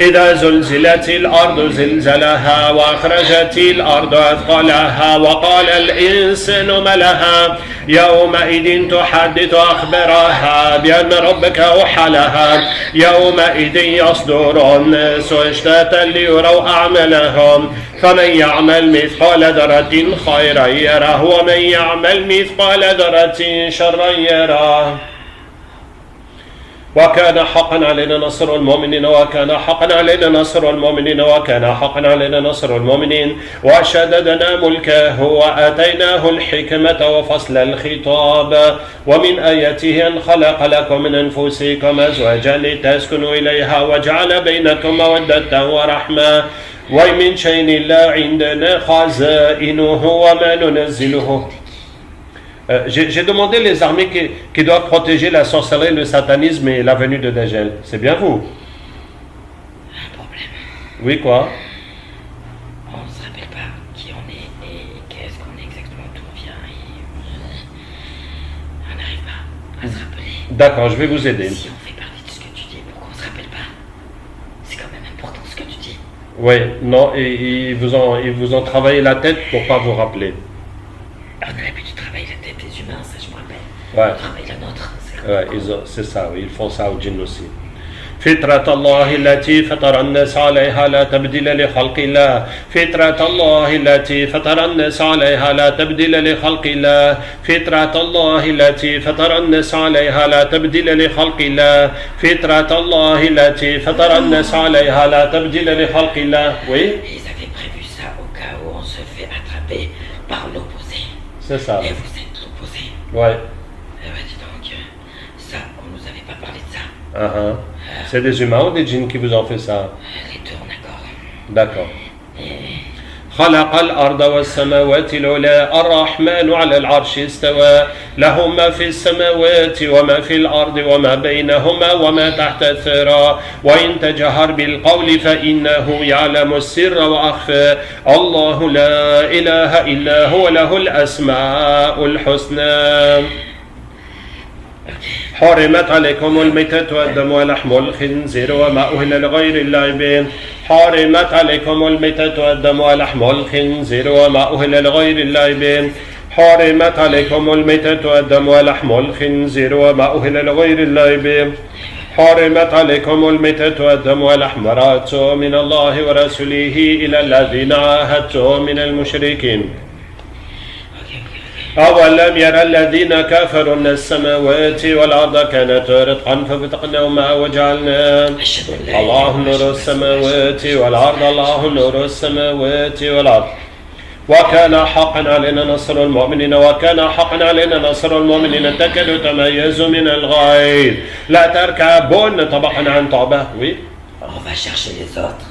إذا زلزلت الأرض زلزلها وأخرجت الأرض أثقالها وقال الإنسان ما لها يومئذ تحدث أخبارها بأن ربك أوحى لها يومئذ يصدر الناس أشتاتا ليروا أعمالهم فمن يعمل مثقال ذرة خيرا يره ومن يعمل مثقال ذرة شرا يره وكان حقا علينا نصر المؤمنين وكان حقا علينا نصر المؤمنين وكان حقا علينا نصر المؤمنين وشددنا ملكه وآتيناه الحكمة وفصل الخطاب ومن آياته أن خلق لكم من أنفسكم أزواجا لتسكنوا إليها وجعل بينكم مودة ورحمة ومن شيء لا عندنا خزائنه وما ننزله. J'ai demandé les armées qui doivent protéger la sorcellerie, le satanisme et la venue de Dajjal. C'est bien vous? Un problème. Oui, quoi? On ne se rappelle pas qui on est et qu'est-ce qu'on est exactement, d'où on vient et on n'arrive pas à se rappeler. D'accord, je vais vous aider. Si on fait partie de ce que tu dis, pourquoi on ne se rappelle pas? C'est quand même important ce que tu dis. Oui, non, et ils vous ont travaillé la tête pour pas vous rappeler. On a l'habitude de travailler la tête des humains, ça je me rappelle. Ouais. On travaille la nôtre. Ouais, c'est ça, oui, ils font ça au djinn aussi. فطرة الله التي فطر الناس عليها لا تبديل لخلق الله فطرة الله التي فطر الناس عليها لا تبديل لخلق الله فطرة الله التي فطر الناس عليها لا تبديل لخلق الله فطرة الله التي فطر الناس عليها لا تبديل لخلق الله. Oui. Ils avaient prévu ça au cas où on se fait attraper par l'opposé. C'est ça. Et vous êtes l'opposé. Ouais. Eh ben dis donc, ça, on nous avait pas parlé de ça. C'est des humains ou des djinns qui vous ont fait ça? Les deux en accord. D'accord. خلق الأرض والسماوات العلى الرحمن على العرش استوى له ما في السماوات وما في الأرض وما بينهما وما تحت الثرى وإن تجهر بالقول فإنه يعلم السر وأخفى الله لا إله إلا هو له الأسماء الحسنى. حرمت عليكم الميتة والدم ولحم الخنزير وما أهل لغير الله به حرمت عليكم الميتة والدم ولحم الخنزير وما أهل لغير الله به حرمت عليكم الميتة والدم ولحم الخنزير وما أهل لغير الله به حرمت عليكم الميتة والدم ولحم رأته من الله ورسوله إلى الذين عاهدتم من المشركين. أولم يرى الذين كفروا أن السماوات والأرض كانت رتقا ففتقناهما وجعلنا الله نور السماوات والأرض الله نور السماوات والأرض وكان حقا علينا نصر المؤمنين وكان حقا علينا نصر المؤمنين تكاد تميز من الغيظ لا تركبون طبقا عن طبق. Oui. On va chercher les autres,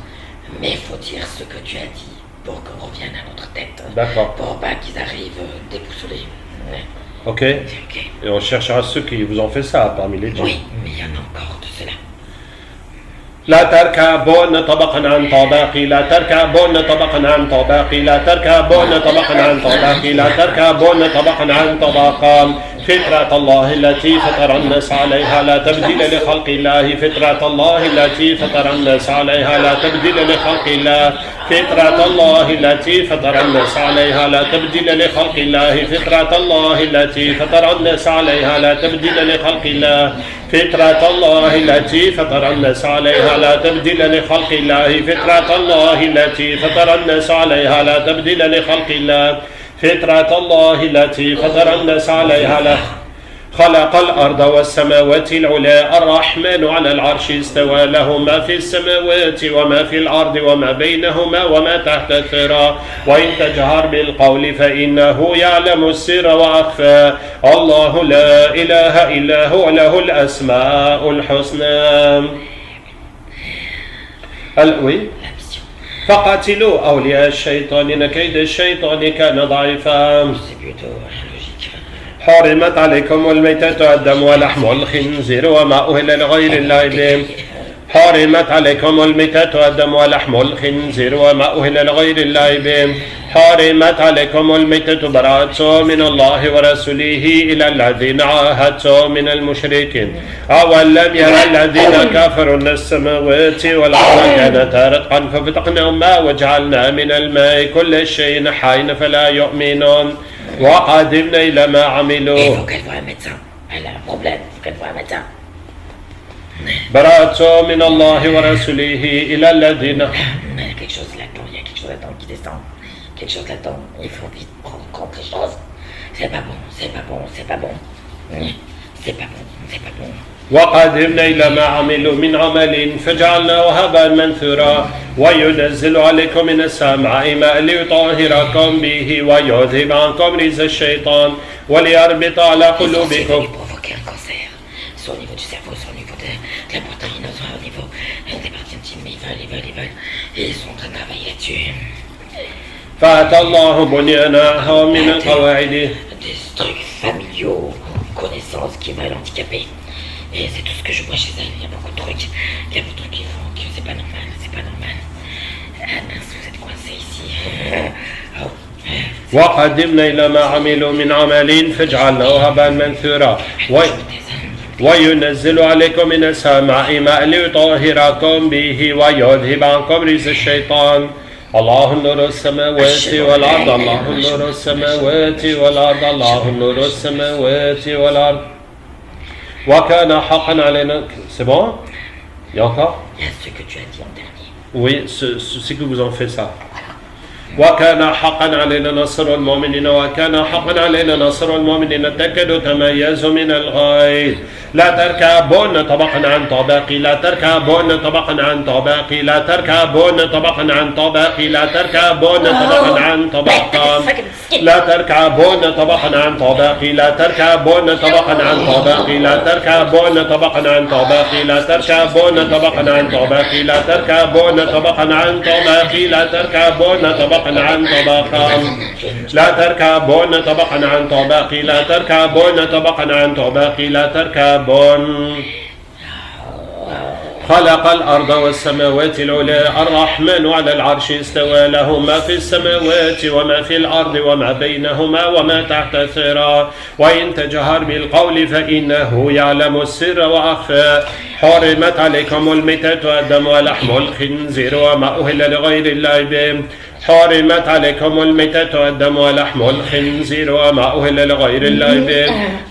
mais il faut dire ce que tu as dit pour qu'on revienne à notre tête. D'accord. Pour pas qu'ils arrivent déboussolés. Ouais. Ok. Et on cherchera ceux qui vous ont fait ça parmi les djinns. Oui, mais il y en a encore de cela. لا تركبون طبقا عن طبق لا تركبون طبقا عن طبق لا تركبون طبقا عن طبق لا تركبون طبقا عن طبق فطرة الله التي فطر الناس عليها لا تبديل لخلق الله فطرة الله التي فطر الناس عليها لا تبديل لخلق الله فطرة الله التي فطر الناس عليها لا تبديل لخلق الله فطرة الله التي فطر الناس عليها لا تبديل لخلق الله فطرة الله التي فطر الناس عليها لا تبديل لخلق الله فطرة الله التي فطر الناس عليها لا تبديل لخلق الله فطرة الله التي فطر الناس عليها لا خلق الأرض والسماوات العلى الرحمن على العرش استوى له ما في السماوات وما في الأرض وما بينهما وما تحت الثرى وإن تجهر بالقول فإنه يعلم السر وأخفى الله لا إله إلا هو له الأسماء الحسنى. Oui. فقاتلوا أولياء الشيطان إن كيد الشيطان كان ضعيفا. حرمت عليكم الميتة والدم ولحم الخنزير وما أهل لغير الله به حرمت عليكم الميتة والدم ولحم الخنزير وما أهل لغير الله به حرمت عليكم الميتة براءة من الله ورسوله إلى الذين عاهدتم من المشركين أولم يرى الذين كفروا أن السماوات والأرض كانتا رتقا ففتقناهما وجعلنا من الماء كل شيء حي فلا يؤمنون وقدمنا إلى ما عملوا. Il faut qu'elle voie un médecin. Elle a un problème, il faut qu'elle voie un médecin. براءة من الله ورسوله إلى الذين. Il y a quelque chose là-dedans, il y a quelque chose là-dedans qui descend. Quelque chose là-dedans, il faut vite prendre en compte les choses. C'est pas bon, c'est pas bon, c'est pas bon. C'est pas bon, c'est pas bon. وقدمنا إلى ما عملوا من عمل فجعلناه هباء منثورا وينزل عليكم من السماء ماء ليطهركم به ويذهب عنكم رجز الشيطان وليربط على قلوبكم. Provoquer un cancer, soit au niveau du cerveau, soit au niveau de la poitrine, soit au niveau des parties intimes, mais ils veulent, et ils sont en train de travailler là-dessus. فأتى الله بنيانها من القواعد. Des trucs familiaux, connaissances qui veulent handicaper. Et c'est tout ce que je vois chez elle. Il y a beaucoup de trucs qui font que c'est pas normal, c'est pas normal. Ah mince, vous êtes coincé ici. Oh. وقدمنا إلى ما عملوا من عمل فجعلناه هباء منثورا وينزل عليكم من السماء ماء ليطهركم به ويذهب عنكم رجز الشيطان. الله نور السماوات والأرض الله نور السماوات والأرض الله نور السماوات والأرض وكان حقا علينا. C'est bon? Il y a encore? Il y a ce que tu as dit en dernier. Oui, c'est que vous en faites ça. وكان حقا علينا نصر المؤمنين وكان حقا علينا نصر المؤمنين تكاد تميز من الغيظ لا تركبون طبقا عن طبق لا تركبون طبقا عن طبق لا تركبون طبقا عن طبق لا تركبون طبقا عن طبق لا تركبون طبقا عن طبق لا تركبون طبقا عن طبق لا تركبون طبقا عن طبق لا تركبون طبقا عن طبق لا تركبون طبقا عن طبق لا تركبون طبقا عن طبق لا تركبون طبقا عن طبق لا تركبون طبقا عن طبق لا تركبون. خلق الأرض والسماوات العلى الرحمن على العرش استوى له ما في السماوات وما في الأرض وما بينهما وما تحت الثرى وإن تجهر بالقول فإنه يعلم السر وأخفى. حرمت عليكم الميتة والدم ولحم الخنزير وما أهل لغير الله به حرمت عليكم الميتة والدم ولحم الخنزير وما أهل لغير الله به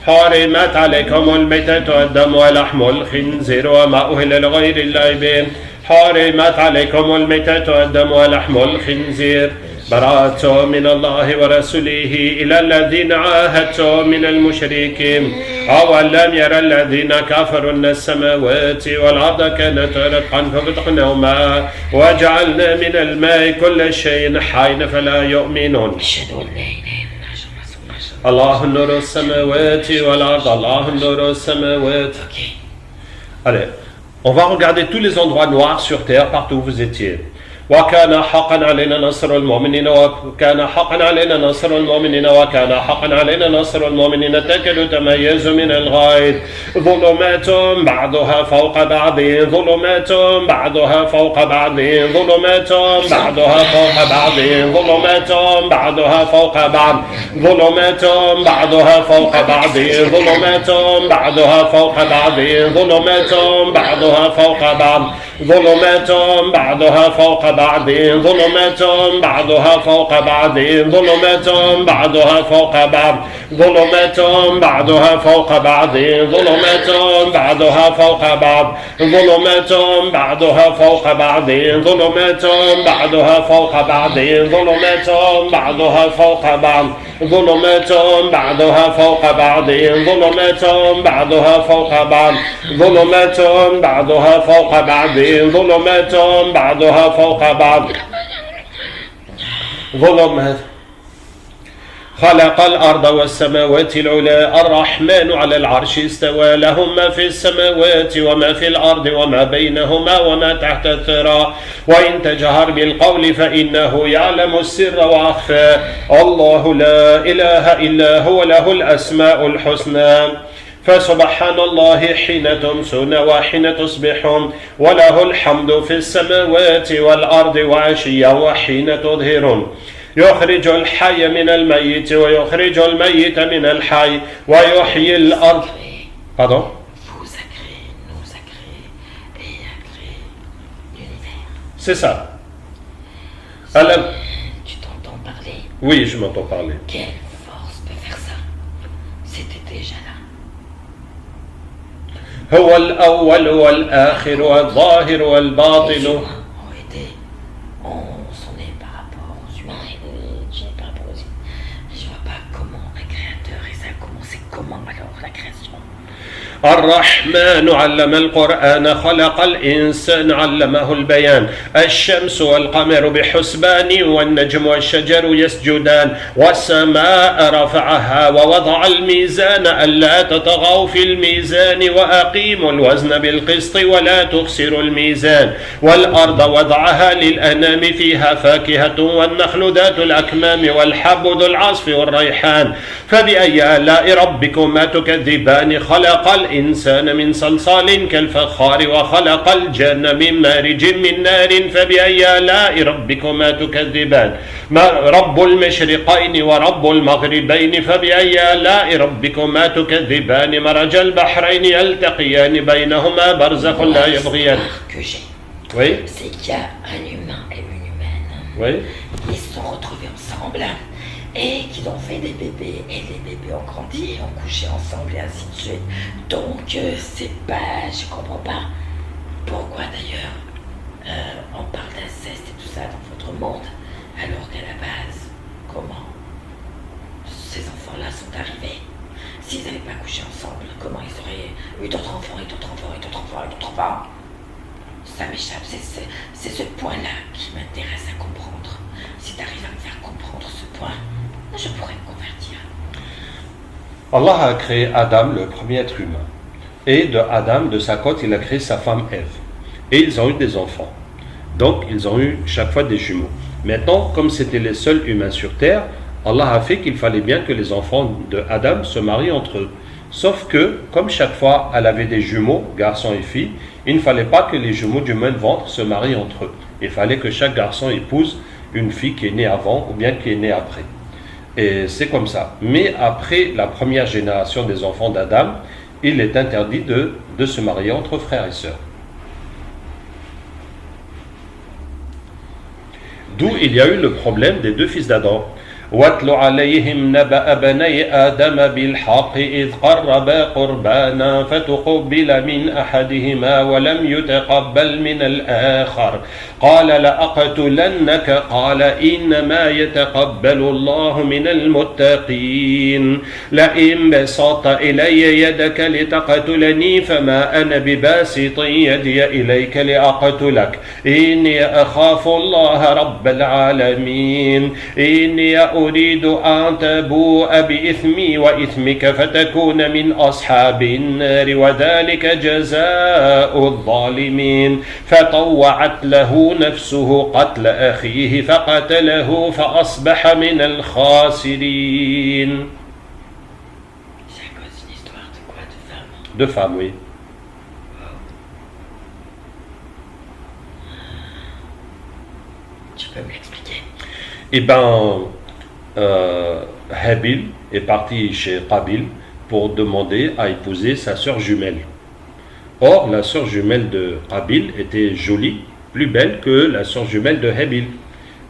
حرمت عليكم الميتة والدم ولحم الخنزير وما أهل لغير الله به حرمت عليكم الميتة والدم ولحم الخنزير. براءة من الله ورسوله إلى الذين عاهدتم من المشركين أولم يرى الذين كفروا أن السماوات والأرض كانتا رتقا ففتقناهما وجعلنا من الماء كل شيء حي فلا يؤمنون. الله نور السماوات والأرض الله نور السماوات. Allez, on va regarder tous les endroits noirs sur terre partout où vous étiez. وكان حقا علينا نصر المؤمنين وكان حقا علينا نصر المؤمنين وكان حقا علينا نصر المؤمنين تكاد تميز من الغيظ ظلمات بعضها فوق بعض ظلمات بعضها فوق بعض ظلمات بعضها فوق بعض ظلمات بعضها فوق بعض ظلمات بعضها فوق بعض ظلمات بعضها فوق بعض ظلمات بعضها فوق بعض ظلمات بعضها فوق بعض ظلمات بعضها فوق بعض ظلمات بعضها فوق بعض ظلمات بعضها فوق بعض ظلمات بعضها فوق بعض ظلمات بعضها فوق بعض ظلمات بعضها فوق بعض ظلمات بعضها فوق بعض ظلمات بعضها فوق بعض ظلمات بعضها فوق بعض ظلمات بعضها فوق بعض ظلمات بعضها فوق بعض ظلمات. خلق الأرض والسماوات العلى الرحمن على العرش استوى له ما في السماوات وما في الأرض وما بينهما وما تحت الثرى وإن تجهر بالقول فإنه يعلم السر وأخفى. الله لا إله إلا هو له الأسماء الحسنى. فسبحان الله حين تمسون وحين تصبحون وله الحمد في السماوات والأرض وعشيا وحين تظهرون يخرج الحي من الميت ويخرج الميت من الحي ويحيي الأرض. Pardon? Vous a créé, nous a créé et a créé l'univers. C'est ça. Tu t'entends parler? Oui, je m'entends parler. Quelle force peut faire ça? C'était déjà là. هو الأول والآخر والظاهر Les والباطن. humains ont été, on s'en est par rapport aux humains et les djinns par rapport aux humains. Je vois pas comment un créateur et ça a commencé comment alors la création. الرحمن علم القرآن خلق الإنسان علمه البيان الشمس والقمر بحسبان والنجم والشجر يسجدان والسماء رفعها ووضع الميزان ألا تطغوا في الميزان وأقيموا الوزن بالقسط ولا تخسروا الميزان والأرض وضعها للأنام فيها فاكهة والنخل ذات الأكمام والحب ذو العصف والريحان فبأي آلاء ربكما تكذبان خلق الإنسان من صلصال كالفخار وخلق الجن من مارج من نار فبأي آلاء ربكما تكذبان رب المشرقين ورب المغربين فبأي آلاء ربكما تكذبان مرج البحرين يلتقيان بينهما برزخ لا يبغيان. Que j'ai, Oui, c'est qu'il y a un humain et une humaine. oui. Ils se sont retrouvés ensemble et qu'ils ont fait des bébés et les bébés ont grandi et ont couché ensemble et ainsi de suite. Donc c'est pas, je comprends pas pourquoi d'ailleurs on parle d'inceste et tout ça dans votre monde alors qu'à la base, comment ces enfants-là sont arrivés? S'ils n'avaient pas couché ensemble, comment ils auraient eu d'autres enfants et d'autres enfants et d'autres enfants et d'autres enfants? Ça m'échappe, c'est ce point-là qui m'intéresse à comprendre. Si tu arrives à me faire comprendre ce point, je pourrais me convertir. Allah a créé Adam, le premier être humain. Et de Adam, de sa côte, il a créé sa femme Ève. Et ils ont eu des enfants. Donc, ils ont eu chaque fois des jumeaux. Maintenant, comme c'était les seuls humains sur terre, Allah a fait qu'il fallait bien que les enfants de Adam se marient entre eux. Sauf que, comme chaque fois elle avait des jumeaux, garçons et filles, il ne fallait pas que les jumeaux du même ventre se marient entre eux. Il fallait que chaque garçon épouse une fille qui est née avant ou bien qui est née après. Et c'est comme ça. Mais après la première génération des enfants d'Adam, il est interdit de se marier entre frères et sœurs. D'où il y a eu le problème des deux fils d'Adam. واتل عليهم نبأ بني آدم بالحق إذ قربا قربانا فتقبل من أحدهما ولم يتقبل من الآخر قال لأقتلنك قال إنما يتقبل الله من المتقين لئن بسطت إلي يدك لتقتلني فما أنا بباسط يدي إليك لأقتلك إني أخاف الله رب العالمين إني أريد أن تبوء بإثمي وإثمك فتكون من أصحاب النار وذلك جزاء الظالمين فطوعت له نفسه قتل أخيه فقتله فأصبح من الخاسرين. C'est à cause d'une histoire de quoi? De femmes? De femmes, oui. Tu peux me l'expliquer? Eh bien, Habil est parti chez Qabil pour demander à épouser sa sœur jumelle. Or, la sœur jumelle de Qabil était jolie, plus belle que la sœur jumelle de Habil.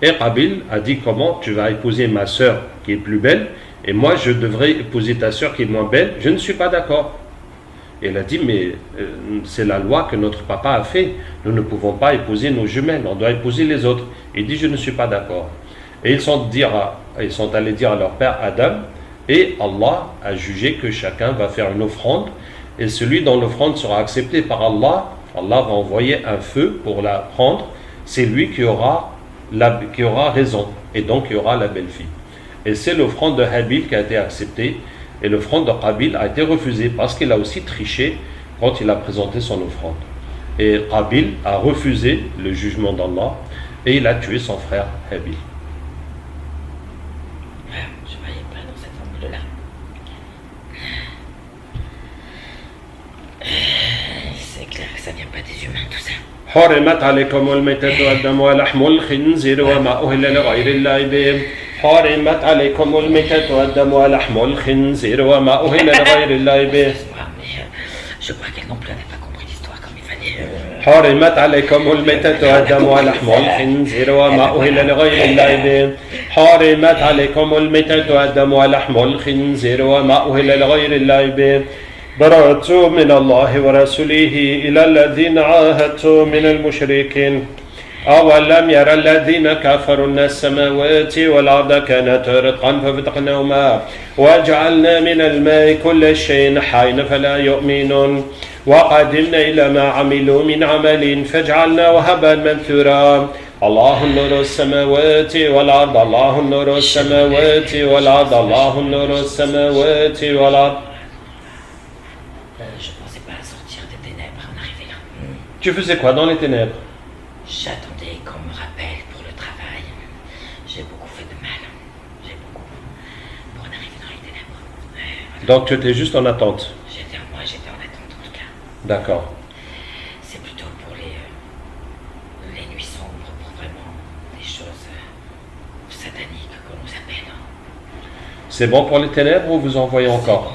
Et Qabil a dit: comment tu vas épouser ma sœur qui est plus belle et moi je devrais épouser ta sœur qui est moins belle? Je ne suis pas d'accord. Et elle a dit: mais c'est la loi que notre papa a fait. Nous ne pouvons pas épouser nos jumelles, on doit épouser les autres. Il dit: je ne suis pas d'accord. Et ils sont allés dire à leur père Adam, et Allah a jugé que chacun va faire une offrande, et celui dont l'offrande sera acceptée par Allah, Allah va envoyer un feu pour la prendre, c'est lui qui aura raison, et donc il y aura la belle-fille. Et c'est l'offrande de Habil qui a été acceptée, et l'offrande de Qabil a été refusée, parce qu'il a aussi triché quand il a présenté son offrande. Et Qabil a refusé le jugement d'Allah, et il a tué son frère Habil. Je ne voyais pas dans cette formule-là. حرمت عليكم الميتة والدم ولحم الخنزير وما أهل لغير الله به حرمت عليكم الميتة والدم ولحم الخنزير وما أهل لغير الله به Je crois qu'elle non plus n'avait pas compris l'histoire comme il fallait. حرمت عليكم الميتة والدم ولحم الخنزير وما أهل لغير الله به حرمت عليكم الميتة والدم ولحم الخنزير وما أهل لغير الله به برأت من الله ورسوله إلى الذين عاهدتم من المشركين أولم يرى الذين كفروا أن السماوات والأرض كانت رتقا ففتقناهما وجعلنا من الماء كل شيء حي فلا يؤمنون وقدمنا إلى ما عملوا من عمل فجعلناه هباء منثورا الله نور السماوات والأرض الله نور السماوات والأرض الله نور السماوات والأرض. Je pensais pas sortir des ténèbres en arriver là. Tu faisais quoi dans les ténèbres? J'attendais qu'on me rappelle pour le travail. J'ai beaucoup fait de mal. J'ai beaucoup pour en arriver dans les ténèbres. Voilà. Donc tu étais juste en attente. J'étais en attente en tout cas. D'accord. C'est plutôt pour les nuits sombres, pour vraiment des choses sataniques qu'on nous appelle. C'est bon pour les ténèbres ou vous en voyez encore?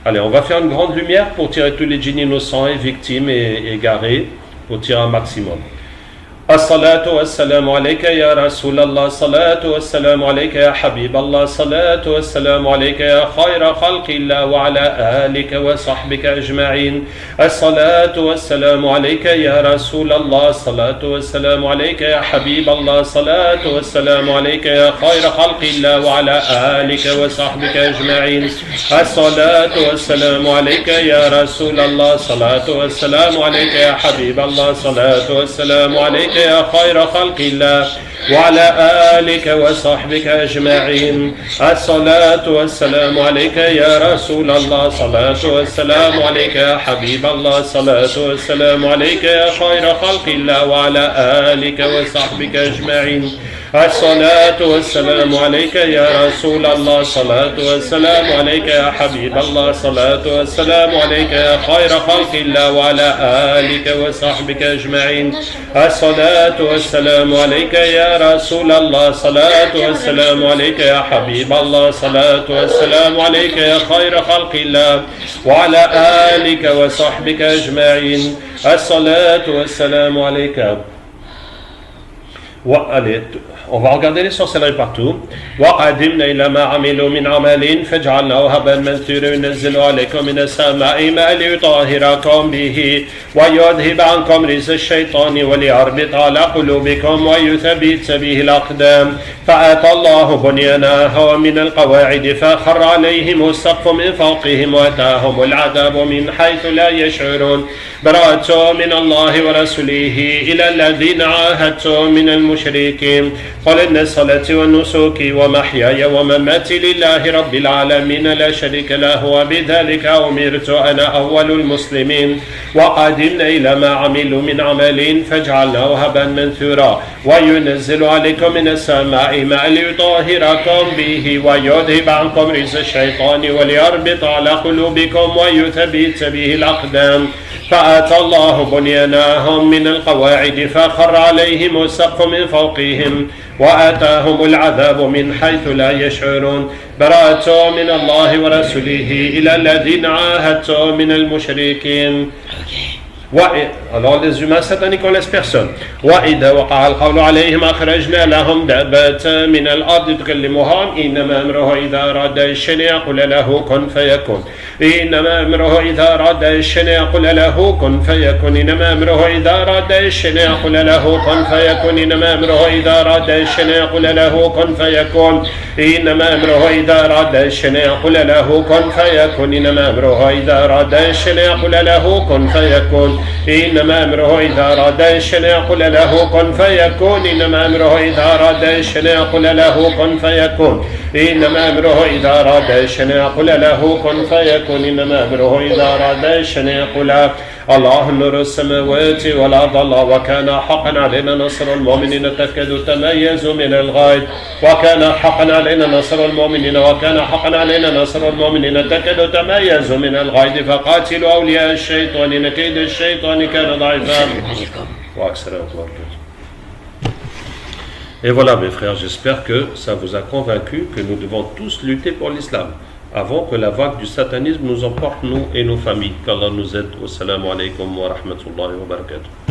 Allez, on va faire une grande lumière pour tirer tous les djinns innocents et victimes et égarés, pour tirer un maximum. الصلاة والسلام عليك يا رسول الله الصلاة والسلام عليك يا حبيب الله الصلاة والسلام عليك يا خير خلق الله وعلى آلك وصحبك أجمعين الصلاة والسلام عليك يا رسول الله الصلاة والسلام عليك يا حبيب الله الصلاة والسلام عليك يا خير خلق الله وعلى آلك وصحبك أجمعين الصلاة والسلام عليك يا رسول الله الصلاة والسلام عليك يا حبيب الله الصلاة والسلام عليك يا خير خلق الله وعلى آلك وصحبك أجمعين الصلاة والسلام عليك يا رسول الله الصلاة والسلام عليك يا حبيب الله الصلاة والسلام عليك يا خير خلق الله وعلى آلك وصحبك أجمعين الصلاة والسلام عليك يا رسول الله الصلاة والسلام عليك يا حبيب الله الصلاة والسلام عليك يا خير خلق الله وعلى آلك وصحبك أجمعين الصلاة والسلام عليك يا رسول الله الصلاة والسلام عليك يا حبيب الله الصلاة والسلام عليك يا خير خلق الله وعلى آلك وصحبك أجمعين الصلاة والسلام عليك. Allez, on va regarder les sorcelleries partout. وقدمنا إلى ما عملوا من عمل فجعلناه هباء منثورا ينزل عليكم من السماء ماء ليطهركم به ويذهب عنكم رجس الشيطان وليربط على قلوبكم ويثبت به الأقدام فأتى الله بنيانه من القواعد فخر عليهم السقف من فوقهم وأتاهم العذاب من حيث لا يشعرون براءة من الله ورسوله إلى الذين عاهدتم من المشركين قل إن الصلاة والنسك ومحياي ومماتي لله رب العالمين لا شريك له وبذلك أمرت أنا أول المسلمين وقدمنا إلى ما عملوا من عمل فجعلناه هباء منثورا وينزل عليكم من السماء ماء ليطهركم به ويذهب عنكم رجس الشيطان وليربط على قلوبكم ويثبت به الأقدام فأتى الله بنيانهم من القواعد فخر عليهم السقف من فوقهم وآتاهم العذاب من حيث لا يشعرون براءة من الله ورسوله إلى الذين عاهدتم من المشركين. Alors les humains sataniques on laisse personne. وإذا وقع القول عليهم أخرجنا لهم دابة من الأرض تكلمهم إنما أمره إذا أراد الشيء يقول له كن فيكون إنما أمره إذا أراد الشيء يقول له كن فيكون إنما أمره إذا أراد الشيء يقول له كن فيكون إنما أمره إذا أراد الشيء يقول له كن فيكون إنما أمره إذا أراد الشيء يقول له كن فيكون إنما أمره إذا أراد الشيء يقول له كن فيكون إنما أمره إذا أراد الشيء يقول له كن فيكون إنما أمره إذا أراد الشيء يقول له كن فيكون إنما أمره إذا أراد الشيء يقول له كن فيكون إنما أمره إذا أراد الشيء يقول الله نور السماوات والأرض الله وكان حقا علينا نصر المؤمنين تكاد تميز من الغيظ وكان حقا علينا نصر المؤمنين وكان حقا علينا نصر المؤمنين تكاد تميز من الغيظ فقاتلوا أولياء الشيطان إن كيد الشيطان كان ضعيفا. Wa assalam wa barakatuh. Et voilà mes frères, j'espère que ça vous a convaincu que nous devons tous lutter pour l'islam avant que la vague du satanisme nous emporte, nous et nos familles. Qu'Allah nous aide. Wassalamu alaikum wa rahmatullahi wa barakatuh.